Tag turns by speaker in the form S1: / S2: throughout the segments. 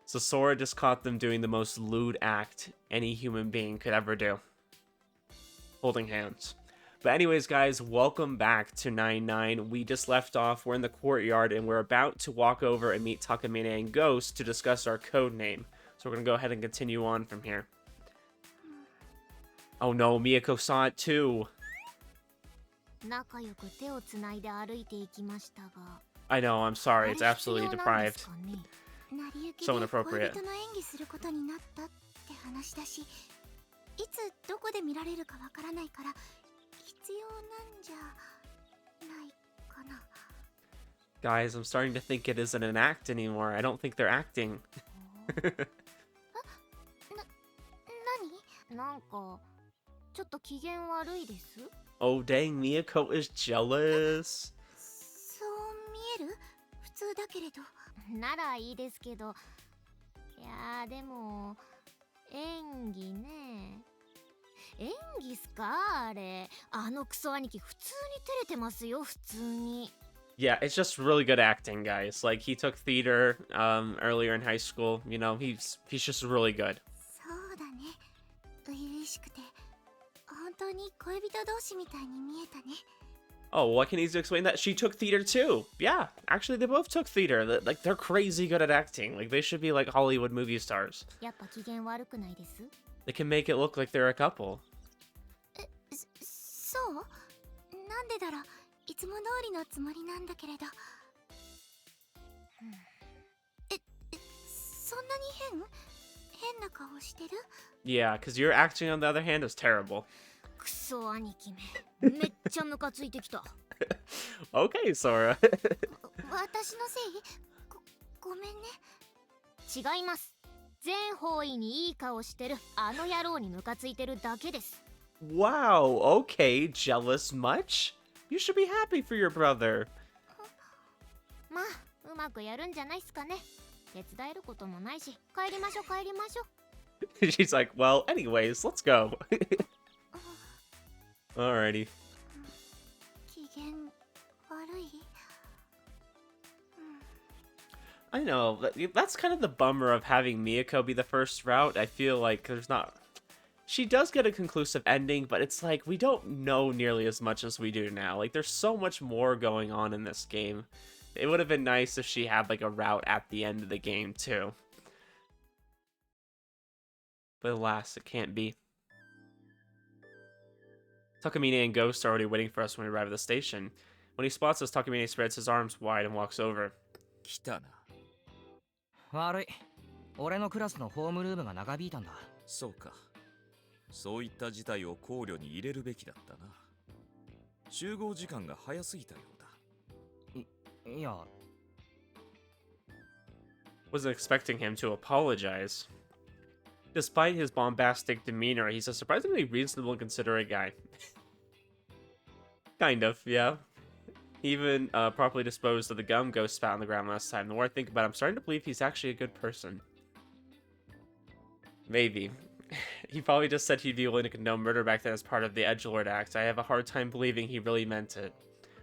S1: So Sora just caught them doing the most lewd act any human being could ever do. Holding hands. But anyways, guys, welcome back to 9-9. We just left off. We're in the courtyard, and we're about to walk over and meet Takamine and Ghost to discuss our code name. So we're going to go ahead and continue on from here. Oh no, Miyako saw it too. I know, I'm sorry. It's absolutely deprived. So inappropriate. Guys, I'm starting to think it isn't an act anymore. I don't think they're acting. Oh dang, Miyako is jealous. Yeah, it's just really good acting, guys. Like, he took theater earlier in high school. You know, he's just really good. Oh, what can you explain that? She took theater too. Yeah, actually, they both took theater. Like, they're crazy good at acting. Like, they should be like Hollywood movie stars. They can make it look like they're a couple. Yeah, because your acting on the other hand is terrible. Okay, Sora. Wow, okay, jealous much? You should be happy for your brother. She's like, well, anyways, let's go. Alrighty. I know, that's kind of the bummer of having Miyako be the first route. I feel like there's not... She does get a conclusive ending, but it's like, we don't know nearly as much as we do now. Like, there's so much more going on in this game. It would have been nice if she had, like, a route at the end of the game, too. But alas, it can't be. Takamine and Ghost are already waiting for us when we arrive at the station. When he spots us, Takamine spreads his arms wide and walks over. Wasn't expecting him to apologize. Despite his bombastic demeanor, he's a surprisingly reasonable and considerate guy. Kind of, yeah. He even properly disposed of the gum Ghost spat on the ground last time. The more I think about it, I'm starting to believe he's actually a good person. Maybe. He probably just said he'd be willing to condone murder back then as part of the Edgelord Act. I have a hard time believing he really meant it.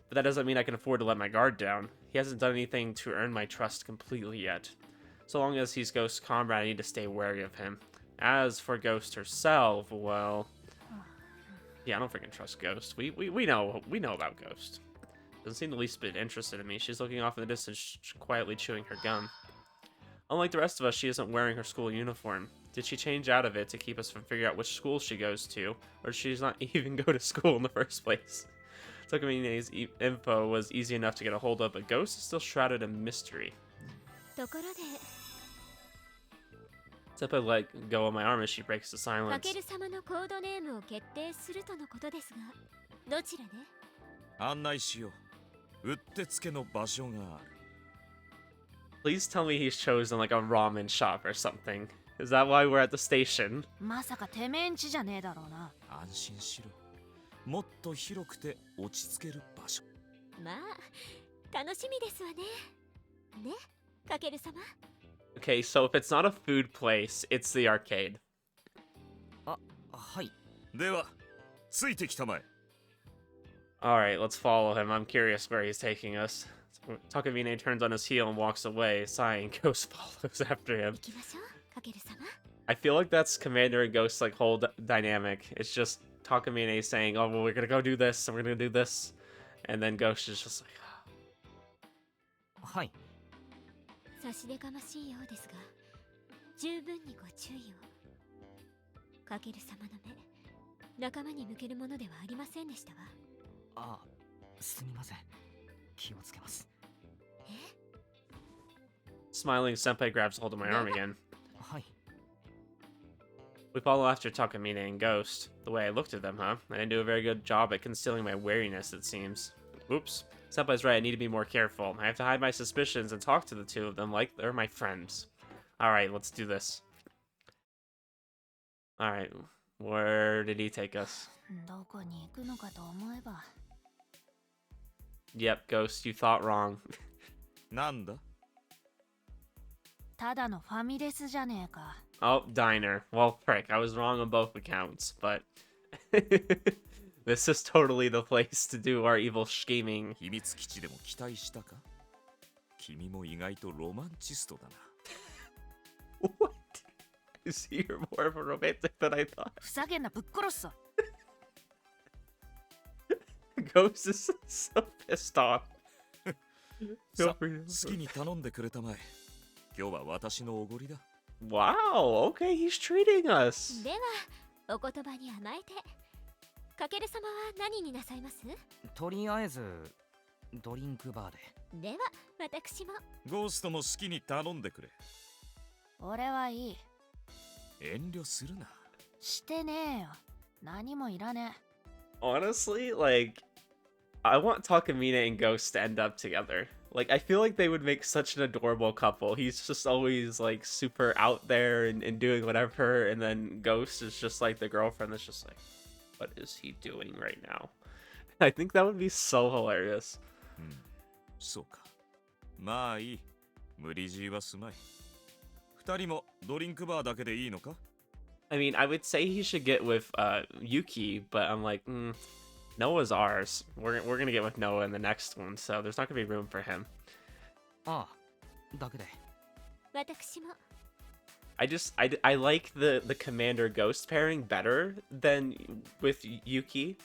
S1: But that doesn't mean I can afford to let my guard down. He hasn't done anything to earn my trust completely yet. So long as he's Ghost's comrade, I need to stay wary of him. As for Ghost herself, well... Yeah, I don't freaking trust Ghost. We know about Ghost. Doesn't seem the least bit interested in me. She's looking off in the distance, quietly chewing her gum. Unlike the rest of us, she isn't wearing her school uniform. Did she change out of it to keep us from figuring out which school she goes to? Or did she not even go to school in the first place? Takamine's info was easy enough to get a hold of, but Ghost is still shrouded in mystery. Except I let go of my arm as she breaks the silence. Please tell me he's chosen like a ramen shop or something. Is that why we're at the station? Okay, so if it's not a food place, it's the arcade. Alright, let's follow him. I'm curious where he's taking us. Takamine turns on his heel and walks away, sighing. Ghost follows after him.
S2: 行きましょう、かける様。
S1: I feel like that's Commander and Ghost's like whole dynamic. It's just Takamine saying, "Oh, well, we're gonna go do this, and we're gonna do this," and then Ghost is just like,
S3: はい。
S2: 差し出がましいようですが、十分にご注意を。かける様の目、仲間に向けるものではありませんでしたわ。
S3: あ、すみません。気をつけます。
S1: Smiling, Senpai grabs hold of my arm again.
S3: はい。
S1: We follow after Takamine and Ghost. The way I looked at them, huh? I didn't do a very good job at concealing my wariness, it seems. Oops. Senpai's right, I need to be more careful. I have to hide my suspicions and talk to the two of them like they're my friends. Alright, let's do this. Alright, where did he take us?
S2: どこに行くのかと思えば。
S1: Yep, Ghost, you thought wrong.
S4: なんだ
S2: ただのファミレスじゃねえか。
S1: Oh, diner. Well, frick, I was wrong on both accounts, but this is totally the place to do our evil scheming.
S4: 秘密基地でも期待したか君も意外とロマンチストだな。
S1: What? Is he more of a romantic than I thought?
S2: ふざけんな、ぶっ殺すぞ。
S1: Ghost is so pissed off.
S4: さ、好きに頼んでくれたまえ。今日は私のおごりだ。
S1: Wow, okay, he's treating us.
S2: では、お言葉に甘えて。かける様は何になさいます？
S3: とりあえずドリンクバーで。
S2: では、私も。
S4: ゴーストも好きに頼んでくれ。
S2: 俺はいい。
S4: 遠慮するな。
S2: してねえよ。何もいらねえ。
S1: Honestly, like, I want Takamine and Ghost to end up together. Like, I feel like they would make such an adorable couple. He's just always, like, super out there and doing whatever, and then Ghost is just, like, the girlfriend that's just like, what is he doing right now? I think that would be so hilarious.
S4: そうか。まあいい。無理強いはすまい。二人もドリンクバーだけでいいのか
S1: I mean, I would say he should get with Yuki, but I'm like, Noah's ours. We're gonna get with Noah in the next one, so there's not gonna be room for him.
S3: ああ、だけで。
S2: 私も。
S1: I like the Commander Ghost pairing better than with Yuki,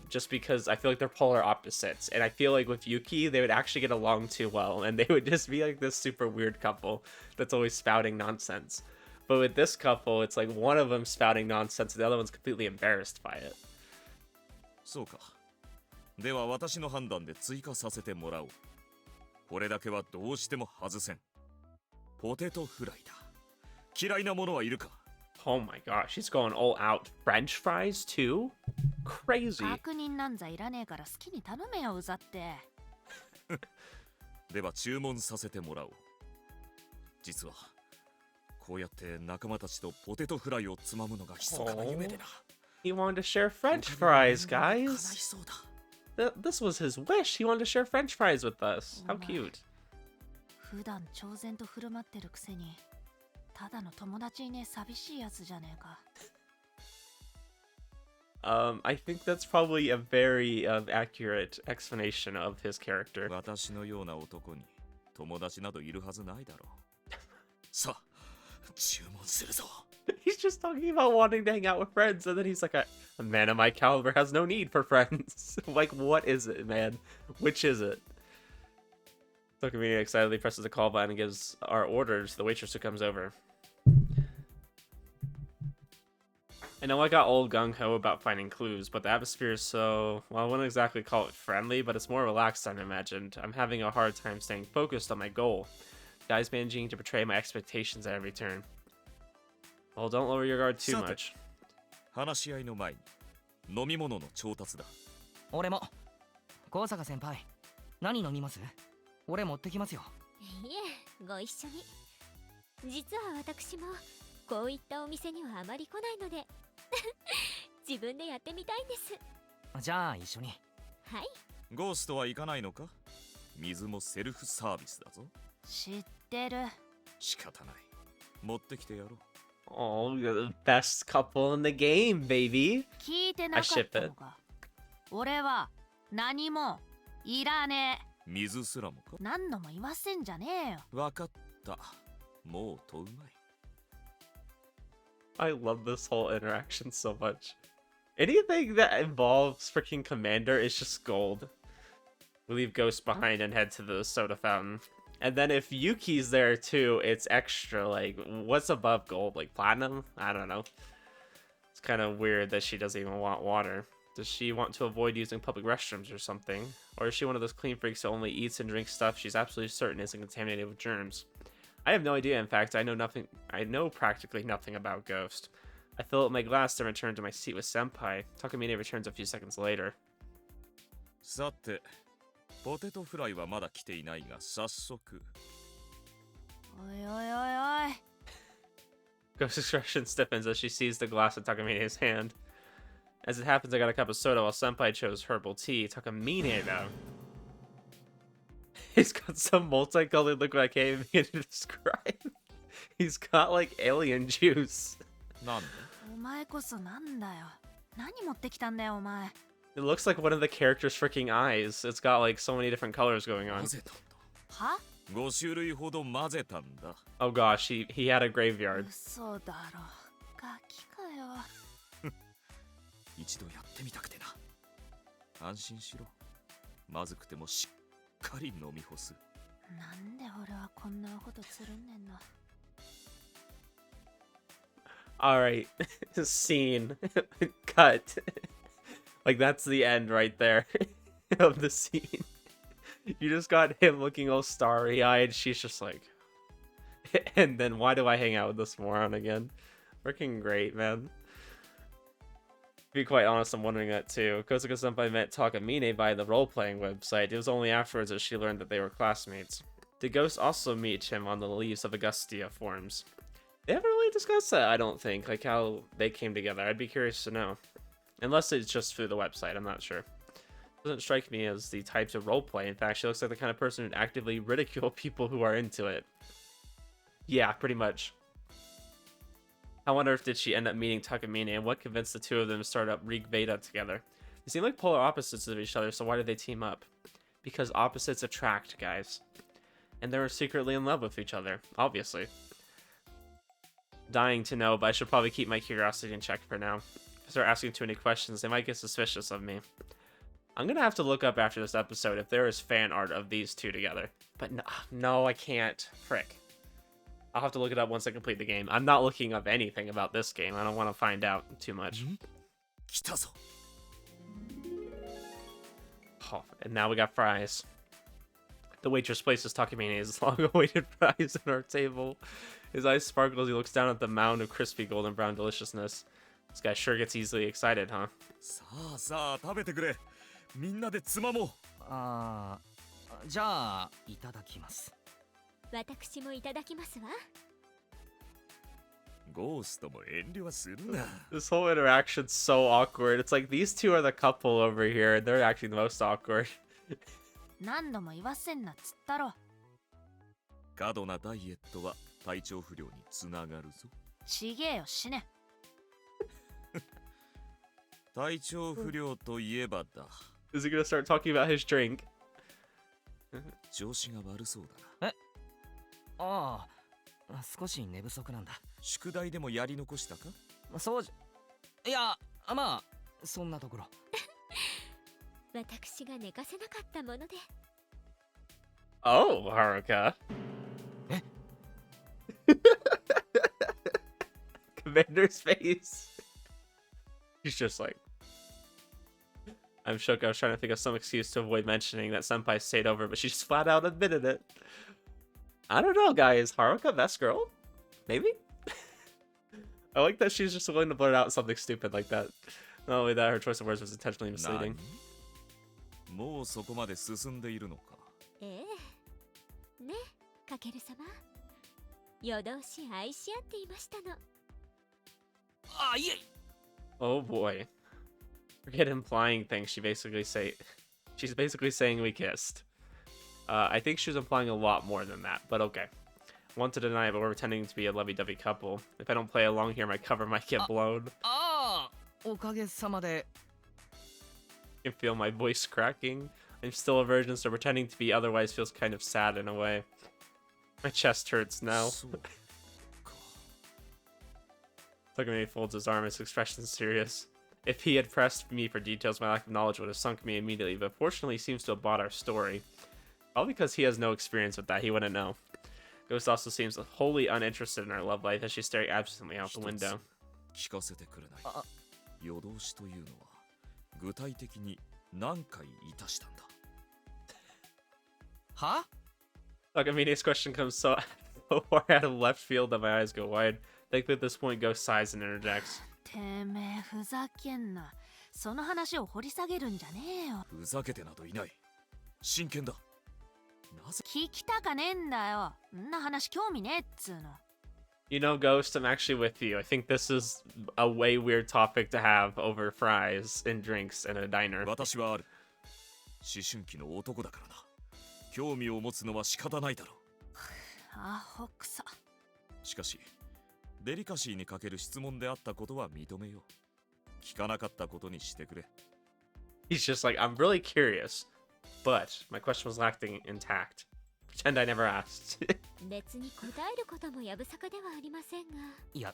S1: just because I feel like they're polar opposites, and I feel like with Yuki they would actually get along too well, and they would just be like this super weird couple that's always spouting nonsense. But with this couple, it's like one of them spouting nonsense, and the other one's completely embarrassed by it.
S4: そうか。では私の判断で追加させてもらおう。これだけはどうしても外せん。ポテトフライだ。嫌いなものはいるか
S1: Oh my gosh, she's going all out. French fries too? Crazy.
S2: 確認なんざいらねえから好きに頼めよ、うざって。
S4: では注文させてもらおう。実はこうやって仲間たちとポテトフライをつまむのが密かな夢でな。
S1: He wanted to share French fries,
S4: 叶い
S1: guys.
S4: そうだ。
S1: This was his wish. He wanted to share French fries with us. How cute.
S2: 普段超然と振る舞ってるくせに、ただの友達いねえ寂しいやつじゃねえか。
S1: I think that's probably a very accurate explanation of his character.
S4: 私のような男に友達などいるはずないだろう。さあ、注文するぞ。
S1: He's just talking about wanting to hang out with friends, and then he's like, a man of my caliber has no need for friends. Like, what is it, man? Which is it? Takamine excitedly presses the call button and gives our orders to the waitress who comes over. I know I got old gung-ho about finding clues, but the atmosphere is so... well, I wouldn't exactly call it friendly, but it's more relaxed than I imagined. I'm having a hard time staying focused on my goal. The guy's managing to betray my expectations at every turn. Well, don't lower your guard too much.
S4: 話し合いの前に飲み物の調達だ。
S3: 俺も。高坂先輩、何飲みます？俺持ってきますよ。
S2: いえ、ご一緒に。実は私もこういったお店にはあまり来ないので自分でやってみたいんです。
S3: じゃあ一緒に。
S2: はい。
S4: ゴーストは行かないのか水もセルフサービスだぞ。
S2: 知ってる。
S4: 仕方ない。持ってきてやろう。
S1: Oh, you're the best couple in the game, baby.
S2: 聞いてなかったのか。俺は何もいらねえ。
S4: 水すらもか。
S5: 何度も言わせんじゃねえよ。
S4: わかった。もう問うまい。
S1: I love this whole interaction so much. Anything that involves freaking Commander is just gold. We leave Ghost behind and head to the soda fountain. And then if Yuki's there too, it's extra. Like, what's above gold? Like platinum? I don't know. It's kind of weird that she doesn't even want water. Does she want to avoid using public restrooms or something? Or is she one of those clean freaks who only eats and drinks stuff she's absolutely certain isn't contaminated with germs? I have no idea. In fact, I know practically nothing about Ghost. I fill up my glass and return to my seat with Senpai. Takamine returns a few seconds later.
S4: さて、ポテトフライはまだ来ていないが、早速。
S5: おいおいおいおい。
S1: Ghost's expression stiffens as she sees the glass in Takamine's hand. As it happens, I got a cup of soda while Senpai chose herbal tea. Takamine, though. He's got some multicolored liquid I can't even begin to describe. He's got like alien juice.
S4: なんで？
S5: お前こそなんだよ。何持ってきたんだよお前。
S1: It looks like one of the characters' freaking eyes. It's got like so many different colors going on.
S4: 混ぜたんだ。
S5: は
S4: 5種類ほど混ぜたんだ。
S1: Oh gosh, he had a graveyard.
S5: 嘘だろ。ガキかよ。
S4: 一度やってみたくてな。安心しろ。まずくてもしっかり飲み干す。
S5: なんで俺はこんなことつるんねんの。
S1: Alright, scene. Cut. Like, that's the end right there of the scene. You just got him looking all starry-eyed. She's just like... And then why do I hang out with this moron again? Freaking great, man. To be quite honest, I'm wondering that too. Kosuke-senpai met Takamine via the role-playing website. It was only afterwards that she learned that they were classmates. Did Ghost also meet him on the leaves of Augustia forms? They haven't really discussed that, I don't think, like how they came together. I'd be curious to know. Unless it's just through the website, I'm not sure. Doesn't strike me as the types of roleplay. In fact, she looks like the kind of person who'd actively ridicule people who are into it. Yeah, pretty much. I wonder if did she end up meeting Takamine and what convinced the two of them to start up Veda together. They seem like polar opposites of each other, so why did they team up? Because opposites attract, guys. And they were secretly in love with each other, obviously. Dying to know, but I should probably keep my curiosity in check for now. If I start asking too many questions, they might get suspicious of me. I'm gonna have to look up after this episode if there is fan art of these two together. But no, I can't. Frick. I'll have to look it up once I complete the game. I'm not looking up anything about this game. I don't want to find out too much.
S4: 来たぞ。
S1: Oh, and now we got fries. The waitress places Takamine's long-awaited fries on our table. His eyes sparkle as he looks down at the mound of crispy golden brown deliciousness. This guy sure gets easily excited, huh?
S4: さあさあ食べてくれ。みんなでつまもう。
S3: あー、じゃあいただきます。
S2: 私もいただきますわ。
S4: ゴーストも遠慮はするな。
S1: This whole interaction's so awkward. It's like these two are the couple over here, and they're actually the most awkward.
S5: 何度も言わせんなっつったろ。
S4: 過度なダイエットは体調不良につながるぞ。
S5: ちげえよ死ね。
S4: 体調不良といえばだ。
S1: Is he gonna start talking about his drink?
S4: 調子が悪そうだな。
S3: ああ、少し寝不足なんだ。
S4: 宿題でもやり残したか？
S3: そうじゃ、いや、まあそんなところ。
S2: 私が寝かせなかったもので。
S1: Oh, Haruka. Commander's face. He's just like... I'm shook. I was trying to think of some excuse to avoid mentioning that Senpai stayed over, but she just flat out admitted it. I don't know, guys. Haruka, best girl? Maybe? I like that she's just willing to blurt out something stupid like that. Not only that, her choice of words was intentionally misleading.
S4: もうそこまで進んでいるのか。
S2: ええ。ね、かける様。夜通し愛し合っていましたの。
S3: あ、いえ。
S1: Oh boy. Forget implying things. She's basically saying we kissed. I think she was implying a lot more than that, but okay. Want to deny it, but we're pretending to be a lovey-dovey couple. If I don't play along here, my cover might get blown.
S3: ああ、おかげさまで。
S1: You can feel my voice cracking. I'm still a virgin, so pretending to be otherwise feels kind of sad in a way. My chest hurts now.
S4: そうか
S1: Takamine folds his arm, his expression serious. If he had pressed me for details, my lack of knowledge would have sunk me immediately, but fortunately he seems to have bought our story. All because he has no experience with that, he wouldn't know. Ghost also seems wholly uninterested in our love life as she's staring absently out the window.
S4: 聞かせてくれない
S3: あ
S4: 夜通しというのは具体的に何回いたしたんだ
S3: は
S1: Takamine's question comes so far out of left field that my eyes go wide. Thankfully at this point, Ghost sighs and interjects.
S5: てめえふざけんな。その話を掘り下げるんじゃねえよ。
S4: ふざけてなどいない真剣だなぜ
S5: 聞きたかねえんだよ。んな話興味ねえっつうの。
S1: You know, Ghost, I'm actually with you. I think this is a way weird topic to have over fries and drinks in a diner.
S4: 私はある思春期の男だからな興味を持つのは仕方ないだろ
S5: アホくさ。
S4: うしかしデリカシーに欠ける質問であったことは認めよう聞かなかったことにしてくれ
S1: He's just like, I'm really curious, but my question was lacking intact. Pretend I never asked.
S2: 別に答えることもやぶさかではありませんが。
S3: いや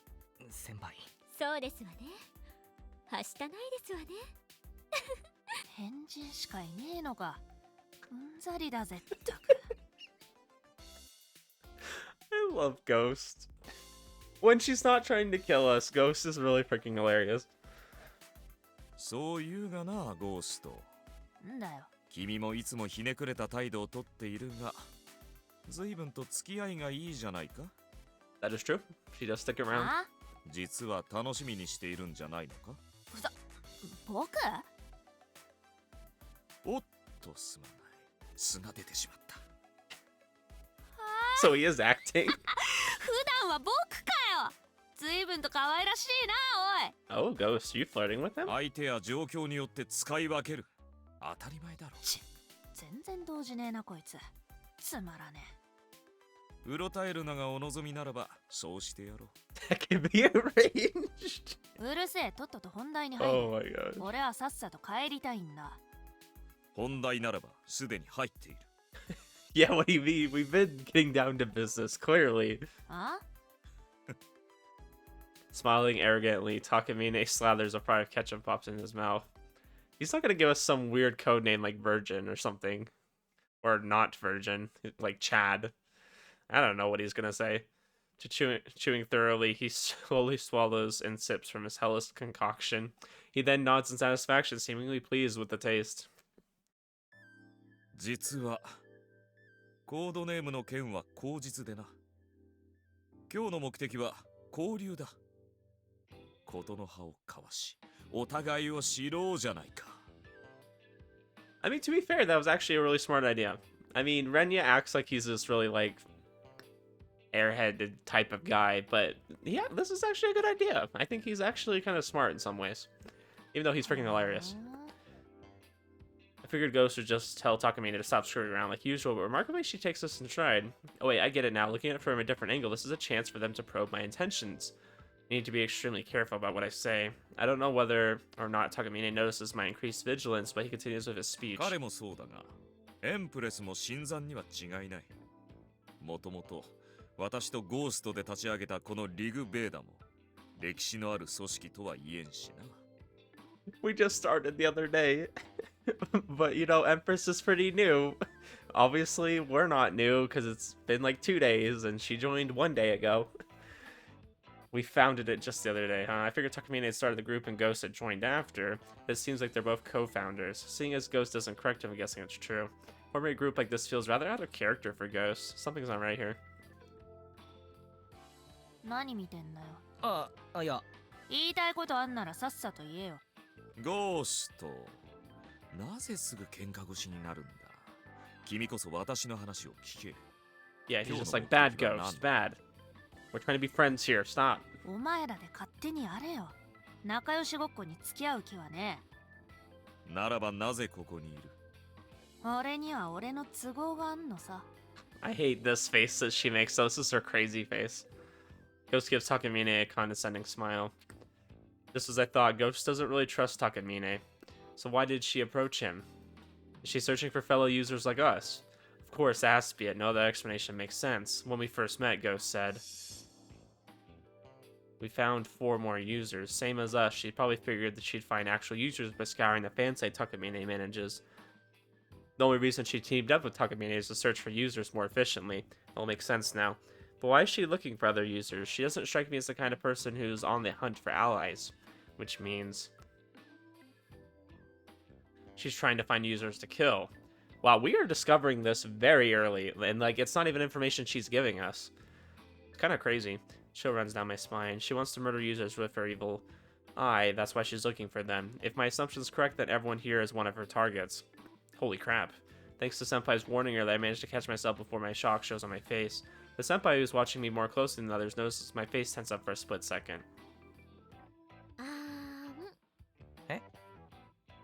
S3: 先輩
S2: そうですわね。はしたないですわね。
S5: 変人しかいねえのか。うんざりだぜったく。
S1: I love Ghost. When she's not trying to kill us, Ghost is really freaking hilarious.
S4: そう言うがなゴースト
S5: んだよ。
S4: 君もいつもひねくれた態度をとっているが随分と付き合いがいいじゃないか
S1: That is true. She does stick around.
S5: あ
S4: 実は楽しみにしているんじゃないのか
S5: 僕
S4: おっとすまない素が出てしまった
S1: So he is acting.
S5: 普段は僕かよ。随分と可愛らしいなおい。
S1: Oh, Ghost, you flirting with him?
S4: 相手や状況によって使い分ける当たり前だろ
S5: 全然動じねえなこいつ。つまらね
S4: うろたえるのがお望みならばそうしてやろう
S1: That can be arranged.
S5: え。うるせえ、とっとと本題に入る。
S1: Oh my god.
S5: 俺はさっさと帰りたいんだ。
S4: 本題ならばすでに入っている
S1: Yeah, what do you mean? We've been getting down to business, clearly.
S5: あ
S1: Smiling arrogantly, Takamine slathers a fry of ketchup pops in his mouth. He's not gonna give us some weird code name like Virgin or something. Or not Virgin, like Chad. I don't know what he's gonna say. Chewing thoroughly, he slowly swallows and sips from his hellish concoction. He then nods in satisfaction, seemingly pleased with the taste.
S4: 実はコードネームの件は口実でな今日の目的は交流だことの葉を交わしお互いを知ろうじゃないか
S1: I mean, to be fair, that was actually a really smart idea. I mean, Renya acts like he's this really, like, airheaded type of guy, but yeah, this is actually a good idea. I think he's actually kind of smart in some ways, even though he's freaking hilarious. I figured Ghost would just tell Takamine to stop screwing around like usual, but remarkably she takes this in stride. Oh wait, I get it now. Looking at it from a different angle, this is a chance for them to probe my intentions. I need to be extremely careful about what I say. I don't know whether or not Takamine notices my increased vigilance, but he continues with his speech.
S4: 彼もそうだがエンプレスも新参には違いないもともと私とゴーストで立ち上げたこのリグ・ベーダも歴史のある組織とは言えんしな
S1: We just started the other day. But, you know, Empress is pretty new. Obviously, we're not new because it's been like 2 days and she joined 1 day ago. We founded it just the other day, huh? I figured Takamine had started the group and Ghost had joined after. But it seems like they're both co-founders. Seeing as Ghost doesn't correct him, I'm guessing it's true. Forming a group like this feels rather out of character for Ghost. Something's not right here.
S5: 何見てんだよ。
S3: いや
S5: 言いたいことあんならさっさと言えよ。
S4: ゴーストなぜすぐ喧嘩腰になるんだ君こそ私の話を聞け
S1: Yeah, he's just like, bad Ghost, bad. We're trying to be friends here, stop.
S5: お前らで勝手にやれよ。仲良しごっこに付き合う気はね。
S4: ならばなぜここにいる
S5: 俺には俺の都合があんのさ。
S1: I hate this face that she makes. This is her crazy face. Ghost gives Takamine a condescending smile. Just as I thought, Ghost doesn't really trust Takamine. So why did she approach him? She's searching for fellow users like us. Of course, that has to be it. No other explanation makes sense. When we first met, Ghost said, we found 4 more users. Same as us, she probably figured that she'd find actual users by scouring the fan site Takamine manages. The only reason she teamed up with Takamine is to search for users more efficiently. It'll make sense now. But why is she looking for other users? She doesn't strike me as the kind of person who's on the hunt for allies. Which means she's trying to find users to kill. Wow, we are discovering this very early, and like it's not even information she's giving us. It's kind of crazy. Chill runs down my spine. She wants to murder users with her evil eye. That's why she's looking for them. If my assumption's correct, then everyone here is one of her targets. Holy crap. Thanks to Senpai's warning her that I managed to catch myself before my shock shows on my face. The Senpai who's watching me more closely than others notices my face tense up for a split second.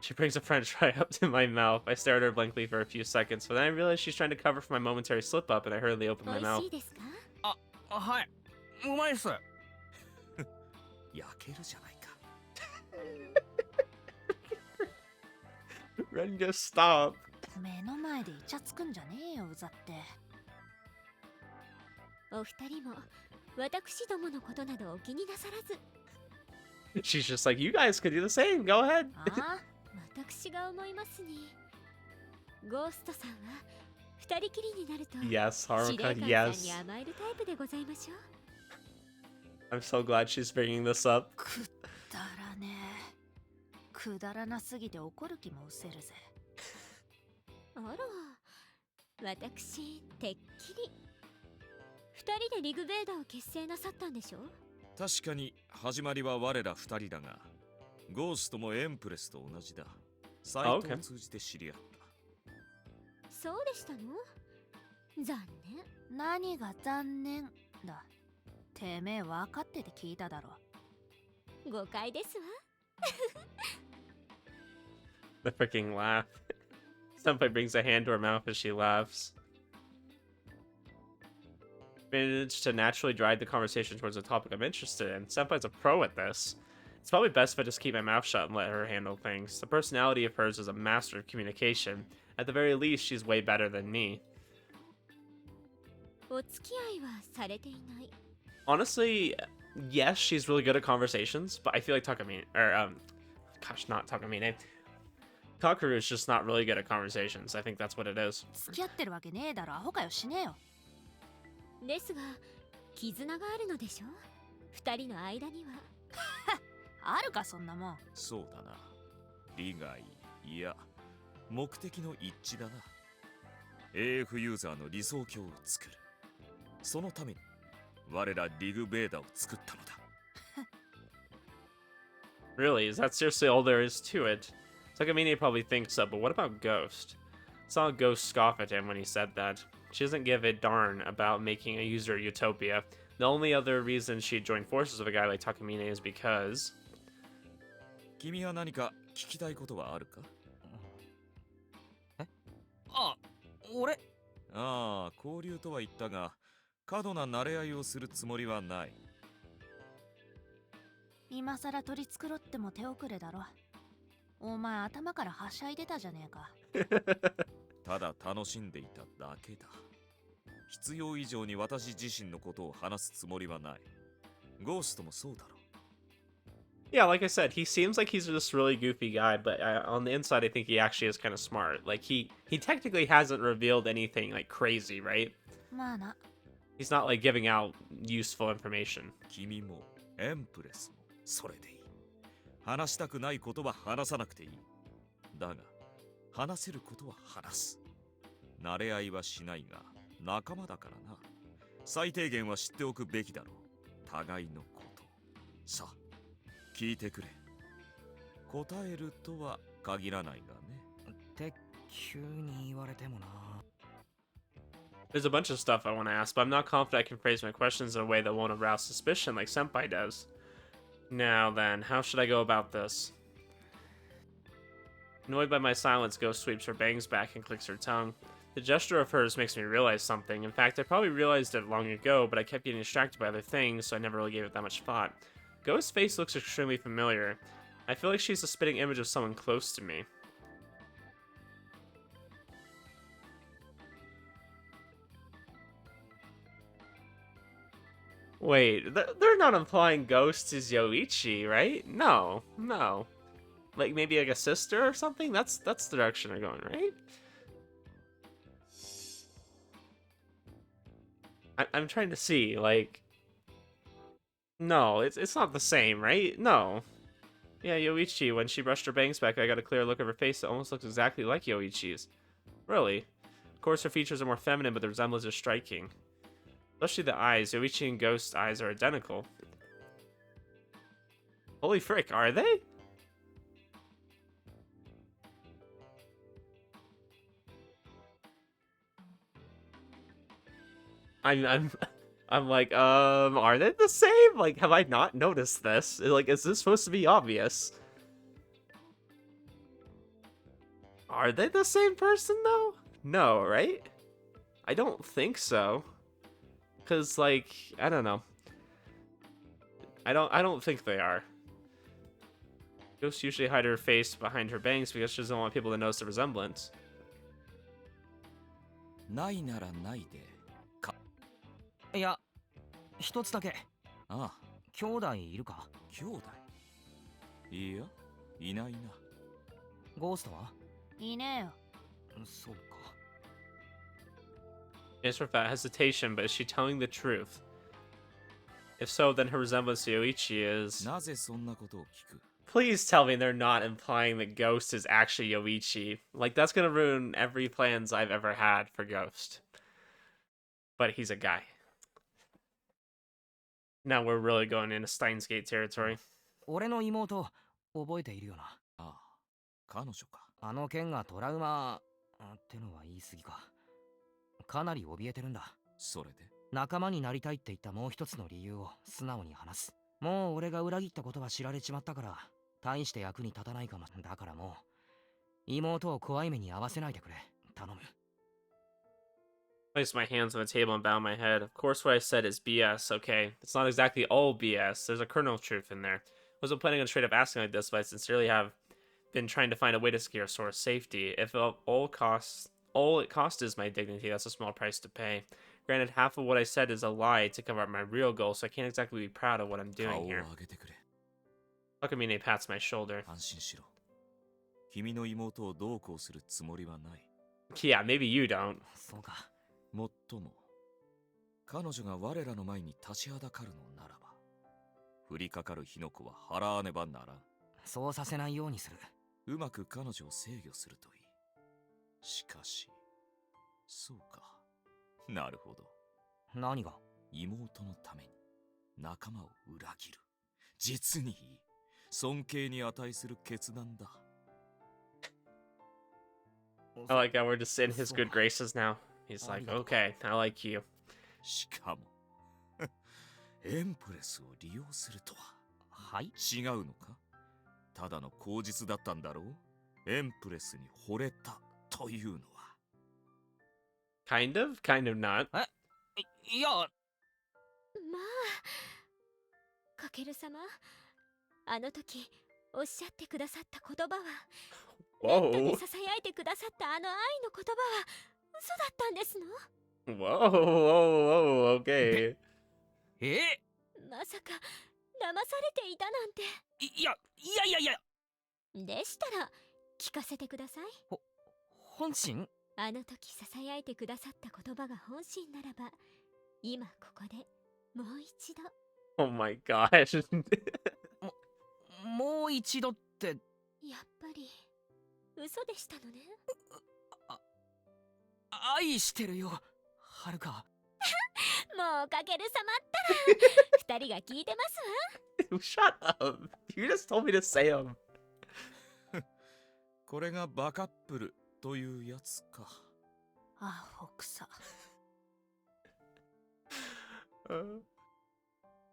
S1: She brings a french fry up to my mouth. I stare at her blankly for a few seconds, but then I realize she's trying to cover for my momentary slip-up, and I hurriedly open my mouth.
S3: はい、うまいっす。
S4: 焼けるじゃないか。
S1: Ren, just stop.
S5: 目の前でイチャつくんじゃねえよ、うざって。
S2: お二人も私どものことなどお気になさらず。
S1: She's just like, you guys could do the same. Go ahead.
S5: ああ、
S2: 私が思いますに、ゴーストさんは二人きりになると
S1: Yes,
S2: 司令
S1: Haruka,
S2: 官さんに
S1: yes.
S2: 甘えるタイプでございましょう。
S1: I'm so glad she's bringing this up.
S5: くだらねえ。くだらなすぎて怒る気も失せるぜ。
S2: あら、私てっきり二人でリグベーダを結成なさったんでしょ。
S4: 確かに始まりは我ら二人だが、ゴーストもエンプレスと同じだ。サイトを通じて知り合った。
S2: そうでしたの？残念。
S5: 何が残念だ。てめえ分かってて聞いただろ。
S2: 誤解ですわ。
S1: The freaking laugh. Senpai brings a hand to her mouth as she laughs. Managed to naturally drive the conversation towards a topic I'm interested in. Senpai's a pro at this. It's probably best if I just keep my mouth shut and let her handle things. The personality of hers is a master of communication. At the very least, she's way better than me.
S2: お付き合いはされていない。
S1: Honestly, yes, she's really good at conversations, but I feel like Takamine, or, gosh, not Takamine. Kakeru is just not really good at conversations. I think that's what it is.
S5: 付き合ってるわけねえだろ、アホかよ、しねえよ。
S2: ですが、絆があるのでしょ。二人の間には。
S5: あるか、そんなもん。
S4: そうだな。利害、いや、目的の一致だな。AF ユーザーの理想郷を作る。そのために、我らリグベーダを作ったのだ。
S1: Really? Is that seriously all there is to it? Takamine probably thinks so, but what about Ghost? Saw Ghost scoff at him when he said that. She doesn't give a darn about making a user utopia. The only other reason she'd join forces with a guy like Takamine is because...
S4: 君は何か聞きたいことはあるか？
S3: え？あ、俺？
S4: ああ、交流とは言ったが、過度な慣れ合いをするつもりはない。
S5: 今さら取り繕っても手遅れだろ。お前頭からはしゃいでたじゃねえか。
S4: ただ楽しんでいただけだ。必要以上に私自身のことを話すつもりはない。ゴーストもそうだろう。
S1: Yeah, like I said, he seems like he's just a really goofy guy, but on the inside, I think he actually is kind of smart. Like, he technically hasn't revealed anything, like, crazy, right?
S5: まあな。
S1: He's not, like, giving out useful information.
S4: 君もエンプレスもそれでいい。話したくないことは話さなくていい。だが、話せることは話す。慣れ合いはしないが、仲間だからな。最低限は知っておくべきだろう。互いのこと。さあ、聞いてくれ。答えるとは限らないがね。
S3: って急に言われてもな。
S1: There's a bunch of stuff I want to ask, but I'm not confident I can phrase my questions in a way that won't arouse suspicion like Senpai does. Now then, how should I go about this? Annoyed by my silence, Ghost sweeps her bangs back and clicks her tongue. The gesture of hers makes me realize something. In fact, I probably realized it long ago, but I kept getting distracted by other things, so I never really gave it that much thought. Ghost's face looks extremely familiar. I feel like she's a spitting image of someone close to me. Wait, they're not implying Ghost is Yoichi, right? No, no. Like maybe like a sister or something? That's the direction they're going, right? I'm trying to see, like... No, it's not the same, right? No. Yeah, Yoichi, when she brushed her bangs back, I got a clear look of her face that almost looks exactly like Yoichi's. Really? Of course, her features are more feminine, but the resemblance is striking. Especially the eyes. Yoichi and Ghost's eyes are identical. Holy frick, are they? I'm I'm like, are they the same? Like, have I not noticed this? Like, is this supposed to be obvious? Are they the same person, though? No, right? I don't think so. Because, like, I don't know. I don't think they are. Ghosts usually hide her face behind her bangs because she doesn't want people to notice the resemblance.
S4: ないならないでか。
S3: いや、一つだけ。
S4: ああ、
S3: 兄弟いるか？
S4: 兄弟。いや、いないな。
S3: ゴーストはい
S5: ねえよ。
S3: そうか。
S1: It's without hesitation, but is she telling the truth? If so, then her resemblance to Yoichi is...
S4: なぜそんなことを聞く？
S1: Please tell me they're not implying that Ghost is actually Yoichi. Like, that's gonna ruin every plans I've ever had for Ghost. But he's a guy. Now we're really going into Steins Gate territory.
S3: 俺の妹覚えているよな。
S4: ああ、彼女か。
S3: あの件がトラウマってのは言い過ぎか。かなり怯えてるんだ。
S4: それで
S3: 仲間になりたいって言ったもう一つの理由を素直に話す。もう俺が裏切ったことは知られちまったから、大して役に立たないかも。だからもう妹を怖い目に遭わせないでくれ。頼む。
S1: Place my hands on the table and bow my head. Of course, what I said is BS, okay? It's not exactly all BS. There's a kernel of truth in there. I wasn't planning on straight up asking like this, but I sincerely have been trying to find a way to secure Sora's safety. If all it costs is my dignity, that's a small price to pay. Granted, half of what I said is a lie to cover up my real goal, so I can't exactly be proud of what I'm
S4: 顔
S1: doing
S4: を
S1: here.
S4: 上げてくれ。
S1: Takamine pats my shoulder.
S4: 安心しろ。君の妹をどうこうするつもりはない。
S1: Yeah, maybe you don't.
S3: そうか。
S4: もっとも、彼女が我らの前に立ちはだかるのならば、降りかかる火の粉は払わねばならん。
S3: そうさせないようにする。
S4: うまく彼女を制御するといい。しかし、そうか。なるほど。
S3: 何が？
S4: 妹のために仲間を裏切る。実にいい。尊敬に値する決断だ。
S1: I like how we're just in his good graces now. He's like, okay, I like you.
S4: しかも、エンプレスを利用するとは。
S3: はい？
S4: 違うのか？ただの口実だったんだろう？エンプレスに惚れたというのは。
S1: Kind of not.
S3: いや、
S2: まあかける様、あの時おっしゃってくださった言葉は、ネットで
S1: Whoa.
S2: ささやいてくださったあの愛の言葉は嘘だったんですの？
S1: Whoa, okay.
S2: まさか騙されていたなんて。
S3: いや。
S2: でしたら聞かせてください。
S3: 本心？
S2: あの時ささやいてくださった言葉が本心ならば、今ここでもう一度。
S1: Oh my gosh.
S3: もう一度って。
S2: やっぱり嘘でしたのね。
S3: 愛してるよ、はるか。
S2: もうかける様ったら二人が聞いてますわ。
S1: Shut up. You just told me to say them.
S4: これがバカップルというやつか。
S5: アホくさ。